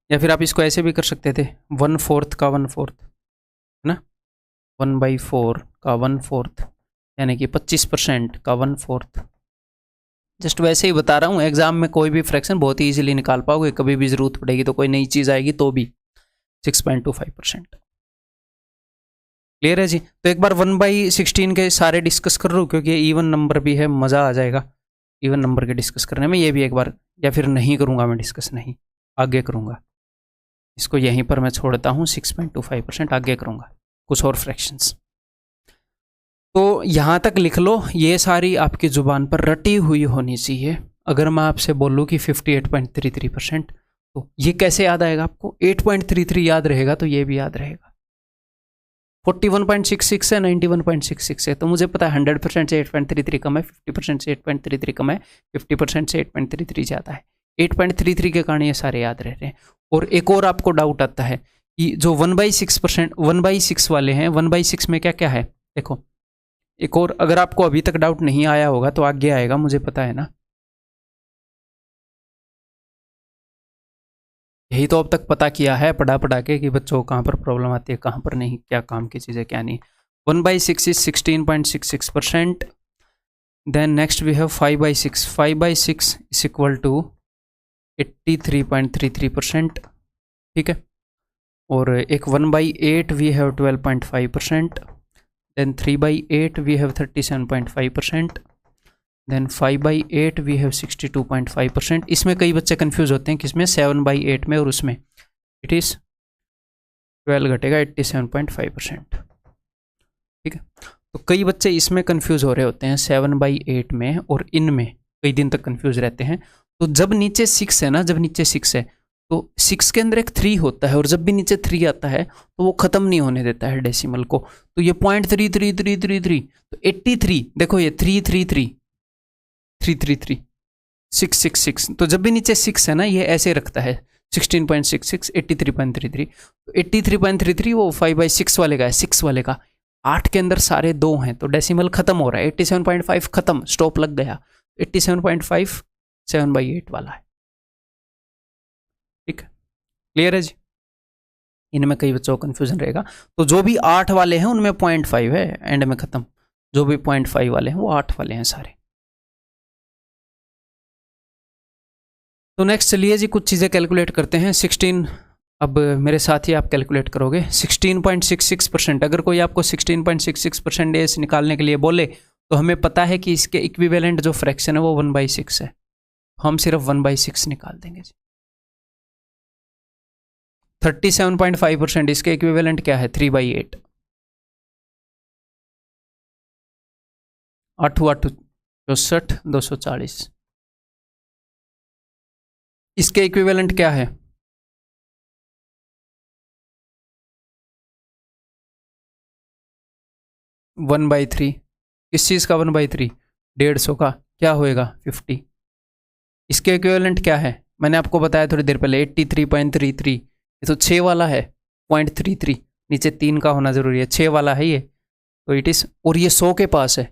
या फिर आप इसको ऐसे भी कर सकते थे, 1/4 का 1/4 है ना, 1/4 का 1/4 यानी कि 25% का 1/4। जस्ट वैसे ही बता रहा हूँ, एग्जाम में कोई भी फ्रैक्शन बहुत ही ईजिली निकाल पाओगे, कभी भी जरूरत पड़ेगी तो कोई नई चीज़ आएगी तो भी। 6.25%। क्लियर है जी? तो एक बार 1/16 के सारे डिस्कस कर लूँ, क्योंकि इवन नंबर भी है, मज़ा आ जाएगा इवन नंबर के डिस्कस करने में। ये भी एक बार, या फिर नहीं करूँगा मैं डिस्कस, नहीं आगे करूँगा, इसको यहीं पर मैं छोड़ता हूँ। 6.25% आगे करूँगा कुछ और फ्रैक्शंस। तो यहाँ तक लिख लो, ये सारी आपकी ज़ुबान पर रटी हुई होनी चाहिए। अगर मैं आपसे बोलूँ कि 58.33%, तो ये कैसे याद आएगा आपको? 8.33 याद रहेगा तो ये भी याद रहेगा। 41.66 है, 91.66 है, तो मुझे पता है 100% से 8.33 कम है, 50% से 8.33 कम है, 50% से 8.33 ज़्यादा है। 8.33 के कारण ये सारे याद रह रहे हैं। और एक और आपको डाउट आता है कि जो 1/6%, 1/6 वाले हैं, 1/6 में क्या क्या है? देखो, एक और अगर आपको अभी तक डाउट नहीं आया होगा तो आगे आएगा, मुझे पता है ना। यही तो अब तक पता किया है पढ़ा पढ़ा के कि बच्चों को कहाँ पर प्रॉब्लम आती है, कहाँ पर नहीं, क्या काम की चीज़ है क्या नहीं। 1/6 is 16.66%। Then next we have 5/6। 5/6 is equal to 83.33%। ठीक है, और एक 1/8 we have 12.5%। Then 3/8 we have 37.5%। Then 5/8 we have 62.5%। इसमें कई बच्चे कंफ्यूज होते हैं किसमें, 7/8 में और उसमें। इट इज़ 12 घटेगा 87.5%। ठीक है, तो कई बच्चे इसमें कंफ्यूज हो रहे होते हैं 7/8 में और इनमें कई दिन तक कंफ्यूज रहते हैं। तो जब नीचे 6 है ना, जब नीचे 6 है तो 6 के अंदर एक 3 होता है, और जब भी नीचे 3 आता है तो वो ख़त्म नहीं होने देता है डेसिमल को। तो ये 0.333333, तो 83, देखो ये 333 333 666, तो जब भी नीचे 6 है ना ये ऐसे रखता है 16.66 83.33। तो 83.33 वो 5/6 वाले का है, 6 वाले का। 8 के अंदर सारे 2 हैं तो डेसिमल खत्म हो रहा है, 87.5 खत्म, स्टॉप लग गया। 87.5 7/8 वाला है। ठीक है, क्लियर है जी। इनमें कई बच्चों को कंफ्यूजन रहेगा। तो जो भी 8 वाले हैं उनमें 0.5 है, एंड में खत्म। जो भी 0.5 वाले हैं वो 8 वाले हैं सारे। तो नेक्स्ट चलिए जी कुछ चीज़ें कैलकुलेट करते हैं। 16, अब मेरे साथ ही आप कैलकुलेट करोगे। 16.66%, अगर कोई आपको 16.66% निकालने के लिए बोले तो हमें पता है कि इसके इक्विवेलेंट जो फ्रैक्शन है वो 1/6 है। हम सिर्फ 1/6 निकाल देंगे जी। 37.5%, इसके इक्विवेलेंट क्या है, 3/8। 8 8 64 240। इसके इक्विवेलेंट क्या है, 1/3। किस चीज़ का 1/3, 150 का, क्या होएगा 50। इसके इक्विवेलेंट क्या है, मैंने आपको बताया थोड़ी देर पहले 83.33। ये तो 6 वाला है, 0.33, नीचे 3 का होना जरूरी है, 6 वाला है ये। तो इट इज़, और ये 100 के पास है।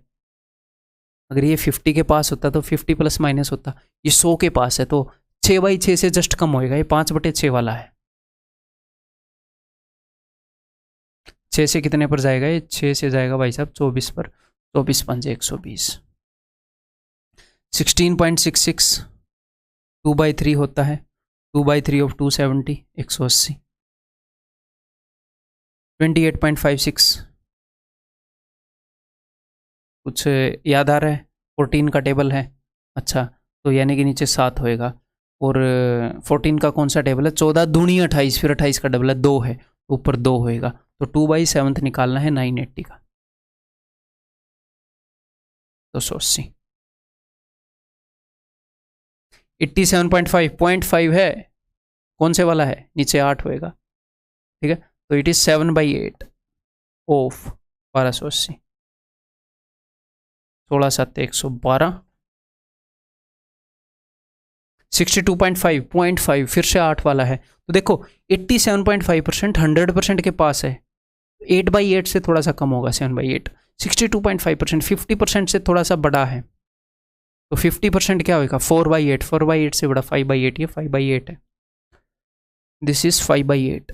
अगर ये 50 के पास होता तो 50 प्लस माइनस होता, ये 100 के पास है तो 6/6 से जस्ट कम होएगा, ये 5/6 वाला है। 6 से कितने पर जाएगा, ये 6 से जाएगा भाई साहब 24 पर, 24 5 120। 16.66 2/3 होता है, 2/3 ऑफ 270 180। 28.56 कुछ याद आ रहा है, 14 का टेबल है। अच्छा, तो यानी कि नीचे 7 होएगा, और 14 का कौन सा टेबल है, 14 दूनी 28, फिर 28 का डबल है 2 है, ऊपर 2 होएगा। तो 2/7 निकालना है 980 का, 280। 87.5 0.5 है, कौन से वाला है, नीचे 8 होएगा। ठीक है, तो इट इज 7/8 ऑफ 1280। 16 7 112। 62.5 0.5 फिर से 8 वाला है। तो देखो 87.5% 100% के पास है, 8/8 से थोड़ा सा कम होगा 7/8। 62.5% 50% से थोड़ा सा बड़ा है, तो 50% क्या होगा 4/8। 4/8 से बड़ा 5/8, ये 5/8 है, दिस इज 5/8।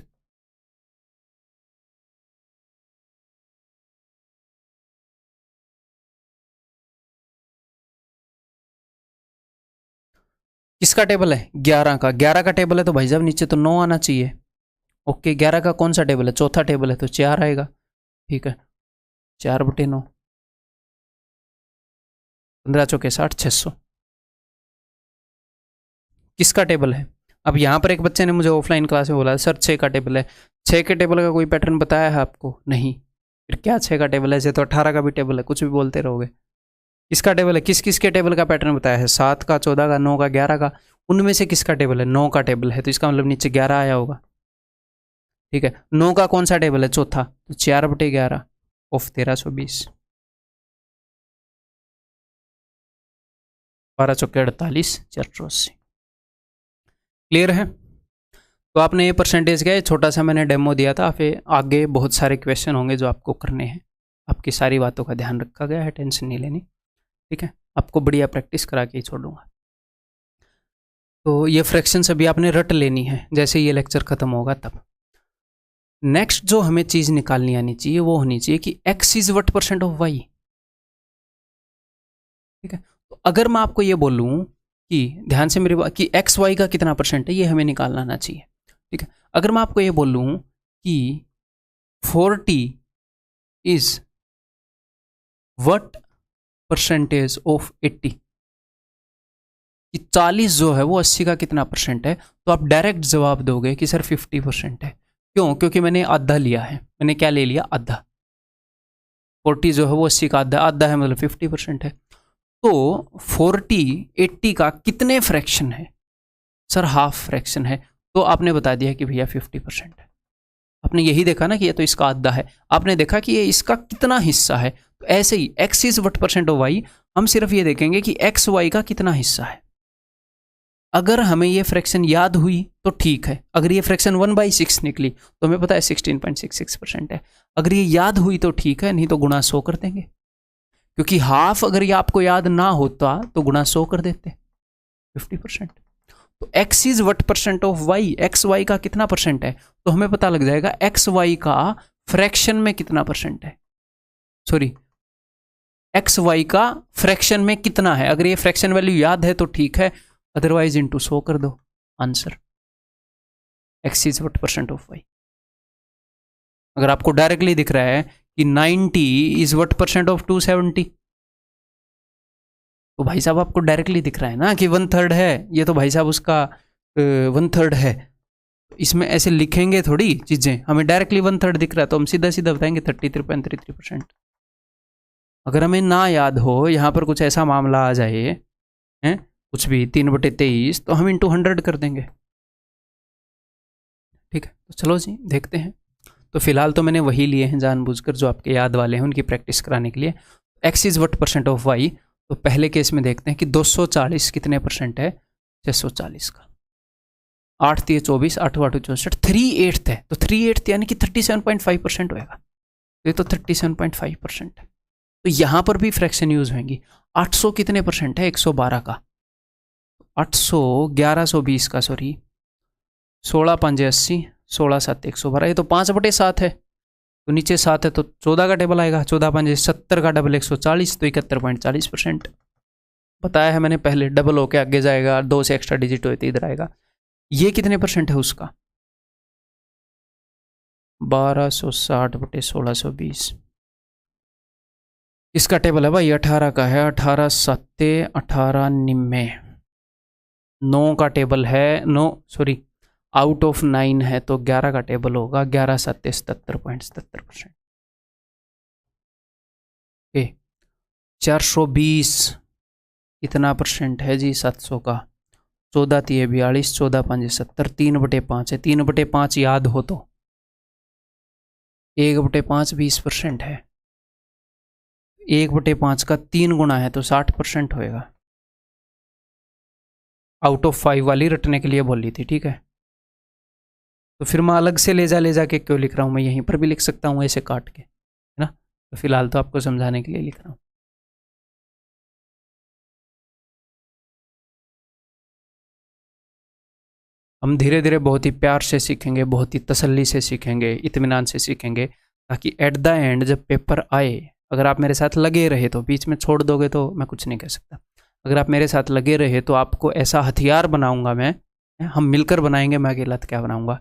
किसका टेबल है, 11 का। 11 का टेबल है तो भाई साहब नीचे तो 9 आना चाहिए। ओके, 11 का कौन सा टेबल है, चौथा टेबल है तो 4 आएगा। ठीक है, 4/9, 15 चौके 60, 600। किसका टेबल है, अब यहाँ पर एक बच्चे ने मुझे ऑफलाइन क्लास में बोला सर 6 का टेबल है। 6 के टेबल का कोई पैटर्न बताया है आपको, नहीं। फिर क्या 6 का टेबल है, ऐसे तो 18 का भी टेबल है, कुछ भी बोलते रहोगे। किसका टेबल है, किस किस के टेबल का पैटर्न बताया है, 7 का, 14 का, 9 का, 11 का। उनमें से किसका टेबल है, 9 का टेबल है, तो इसका मतलब नीचे 11 आया होगा। ठीक है, 9 का कौन सा टेबल है, चौथा, तो 4/11 ऑफ 1320। 12 चौके 48, 480। क्लियर है। तो आपने ये परसेंटेज का छोटा सा मैंने डेमो दिया था, फिर आगे बहुत सारे क्वेश्चन होंगे जो आपको करने हैं। आपकी सारी बातों का ध्यान रखा गया है, टेंशन नहीं लेनी। ठीक है, आपको बढ़िया प्रैक्टिस करा के ही छोड़ूंगा। तो ये फ्रैक्शंस अभी आपने रट लेनी है जैसे ये लेक्चर खत्म होगा तब। नेक्स्ट जो हमें चीज़ निकालनी आनी चाहिए वो होनी चाहिए कि x is what percent of y। ठीक है, तो अगर मैं आपको ये बोलूँ कि ध्यान से मेरे कि एक्स वाई का कितना परसेंट है, ये हमें निकालना आना चाहिए। ठीक है, अगर मैं आपको ये बोलूँ कि 40 इज वट परसेंटेज ऑफ 80, कि 40 जो है वो 80 का कितना परसेंट है, तो आप डायरेक्ट जवाब दोगे कि सर 50% है। क्यों? क्योंकि मैंने आधा लिया है। मैंने क्या ले लिया? आधा। 40 जो है वो 80 का आधा, आधा है मतलब 50% है। तो 40 80 का कितने फ्रैक्शन है? सर हाफ फ्रैक्शन है। तो आपने बता दिया कि भैया 50% है। आपने यही देखा ना कि ये तो इसका आधा है, आपने देखा कि ये इसका कितना हिस्सा है। तो ऐसे ही x is what percent of y, हम सिर्फ ये देखेंगे कि x y का कितना हिस्सा है। अगर हमें ये फ्रैक्शन याद हुई तो ठीक है, अगर ये फ्रैक्शन 1/6 निकली तो हमें पता है 16.66% है। अगर ये याद हुई तो ठीक है, नहीं तो गुणा 100 कर देंगे, क्योंकि हाफ अगर ये आपको याद ना होता तो गुणा 100 कर देते 50%। तो x is what percent of y, x y का कितना परसेंट है, तो हमें पता लग जाएगा एक्स वाई का फ्रैक्शन में कितना परसेंट है। सॉरी, एक्स वाई का फ्रैक्शन में कितना है। अगर ये फ्रैक्शन वैल्यू याद है तो ठीक है, अदरवाइज इंटू 100 कर दो answer. x is what percent of y। अगर आपको डायरेक्टली दिख रहा है कि 90 इज वट परसेंट ऑफ 270, तो भाई साहब आपको डायरेक्टली दिख रहा है ना कि 1/3 है, ये तो भाई साहब उसका 1/3 है। इसमें ऐसे लिखेंगे थोड़ी चीज़ें, हमें डायरेक्टली 1/3 दिख रहा है तो हम सीधा सीधा बताएंगे 33.33%। अगर हमें ना याद हो, यहाँ पर कुछ ऐसा मामला आ जाए हैं, कुछ भी 3/23, तो हम इंटू 100 कर देंगे। ठीक है, तो चलो जी देखते हैं। तो फिलहाल तो मैंने वही लिए हैं जानबूझकर जो आपके याद वाले हैं, उनकी प्रैक्टिस कराने के लिए। X is what percent of y, तो पहले केस में देखते हैं कि 240 कितने परसेंट है 640 का। 8 3 24, 8 8 64, 3/8 है, तो 3/8 यानी कि 37.5% होएगा। तो ये तो 37.5% है। तो यहाँ पर भी फ्रैक्शन यूज होंगी। 800 कितने परसेंट है 112 का, 800 1120 का, सॉरी 16 5 80, 16 7 112, ये तो 5/7 है। तो नीचे 7 है तो 14 का टेबल आएगा, 14 5 70 का डबल 140, तो 71.40%। बताया है मैंने पहले, डबल होके आगे जाएगा, 2 से एक्स्ट्रा डिजिट होते इधर आएगा। ये कितने परसेंट है उसका? 1260/1620। इसका टेबल है भाई 18 का है, 18 7 18 निम्मे 9 का टेबल है, 9 सॉरी आउट ऑफ 9 है, तो 11 का टेबल होगा, 11 7 77.77%। 420 कितना परसेंट है जी 700 का? 14 3 42, 14 5 70, 3/5 है। 3/5 याद हो तो 1/5 20% है। 1/5 का 3 गुना है तो 60% होएगा। आउट ऑफ 5 वाली रटने के लिए बोली थी, ठीक है। तो फिर मैं अलग से ले जा के क्यों लिख रहा हूँ, मैं यहीं पर भी लिख सकता हूँ ऐसे काट के, है ना। तो फिलहाल तो आपको समझाने के लिए लिख रहा हूँ। हम धीरे धीरे बहुत ही प्यार से सीखेंगे, बहुत ही तसल्ली से सीखेंगे, इत्मीनान से सीखेंगे, ताकि एट द एंड जब पेपर आए, अगर आप मेरे साथ लगे रहे, तो बीच में छोड़ दोगे तो मैं कुछ नहीं कह सकता। अगर आप मेरे साथ लगे रहे तो आपको ऐसा हथियार बनाऊंगा मैं, हम मिलकर बनाएंगे, मैं अकेला तो क्या बनाऊंगा,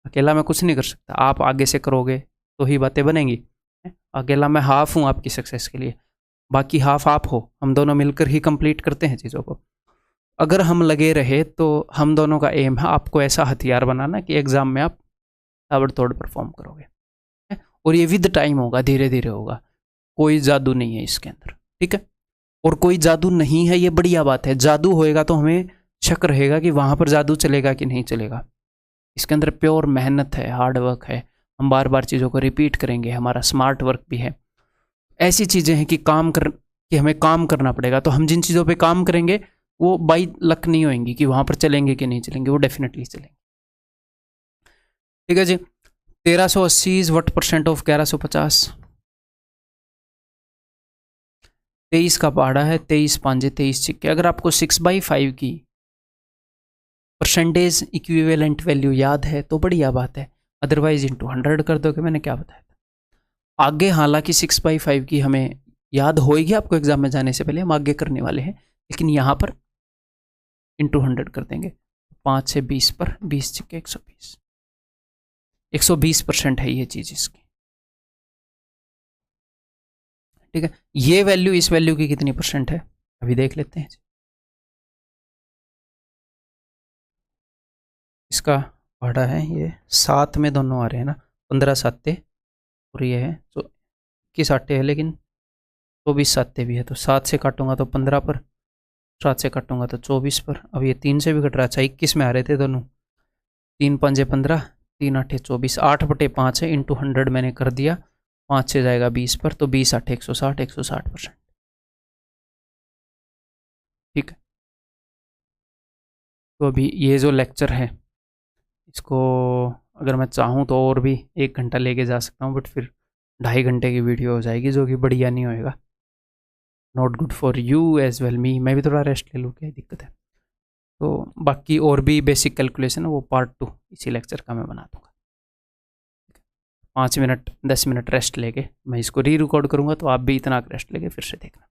अकेला मैं कुछ नहीं कर सकता। आप आगे से करोगे तो ही बातें बनेंगी। अकेला मैं हाफ हूँ आपकी सक्सेस के लिए, बाकी हाफ आप हो, हम दोनों मिलकर ही कंप्लीट करते हैं चीज़ों को। अगर हम लगे रहे तो हम दोनों का एम है आपको ऐसा हथियार बनाना कि एग्ज़ाम में आप ताबड़तोड़ परफॉर्म करोगे, और ये विद टाइम होगा, धीरे धीरे होगा। कोई जादू नहीं है इसके अंदर, ठीक है। और कोई जादू नहीं है, ये बढ़िया बात है। जादू होएगा तो हमें शक रहेगा कि वहाँ पर जादू चलेगा कि नहीं चलेगा। इसके अंदर प्योर मेहनत है, हार्ड वर्क है, हम बार बार चीज़ों को रिपीट करेंगे, हमारा स्मार्ट वर्क भी है। ऐसी चीज़ें हैं कि हमें काम करना पड़ेगा। तो हम जिन चीज़ों पे काम करेंगे वो बाई लक नहीं होंगी कि वहाँ पर चलेंगे कि नहीं चलेंगे, वो डेफिनेटली चलेंगे। ठीक है जी। 1380 इज वट परसेंट ऑफ 1150। 23 का पहाड़ा है, 23 5 23 सिक्के। अगर आपको 6/5 की परसेंटेज इक्विवेलेंट वैल्यू याद है तो बढ़िया बात है, अदरवाइज इंटू 100 कर दोगे, मैंने क्या बताया था। आगे हालांकि 6/5 की हमें याद होएगी आपको एग्जाम में जाने से पहले, हम आगे करने वाले हैं, लेकिन यहाँ पर इंटू 100 कर देंगे। 5 से 20 पर 20 छिके 120, 120% है ये चीज़ इसकी। ठीक है, ये वैल्यू इस वैल्यू की कितनी परसेंट है अभी देख लेते हैं। इसका भाड़ा है ये 7 में दोनों आ रहे हैं ना, 15 साते और ये है तो 21 आटे है, लेकिन 24 साते भी है, तो 7 से काटूंगा तो 15 पर, 7 से काटूंगा तो 24 पर। अब ये 3 से भी कट रहा है, अच्छा 21 में आ रहे थे दोनों। 3 पंजे 15, 3 आठे 24, 8/5 है, इंटू 100 मैंने कर दिया, 5 से जाएगा 20 पर, तो 20 आठे 160, 160%। ठीक है, तो अभी ये जो लेक्चर है इसको अगर मैं चाहूँ तो और भी 1 घंटा लेके जा सकता हूँ, बट फिर 2.5 घंटे की वीडियो हो जाएगी, जो कि बढ़िया नहीं होएगा, not good for you as well me. मैं भी थोड़ा रेस्ट ले लूँ, क्या दिक्कत है। तो बाकी और भी बेसिक कैलकुलेशन है वो पार्ट 2 इसी लेक्चर का मैं बना दूँगा। 5 मिनट 10 मिनट रेस्ट लेके मैं इसको री रिकॉर्ड करूँगा, तो आप भी इतना रेस्ट लेके फिर से देखना।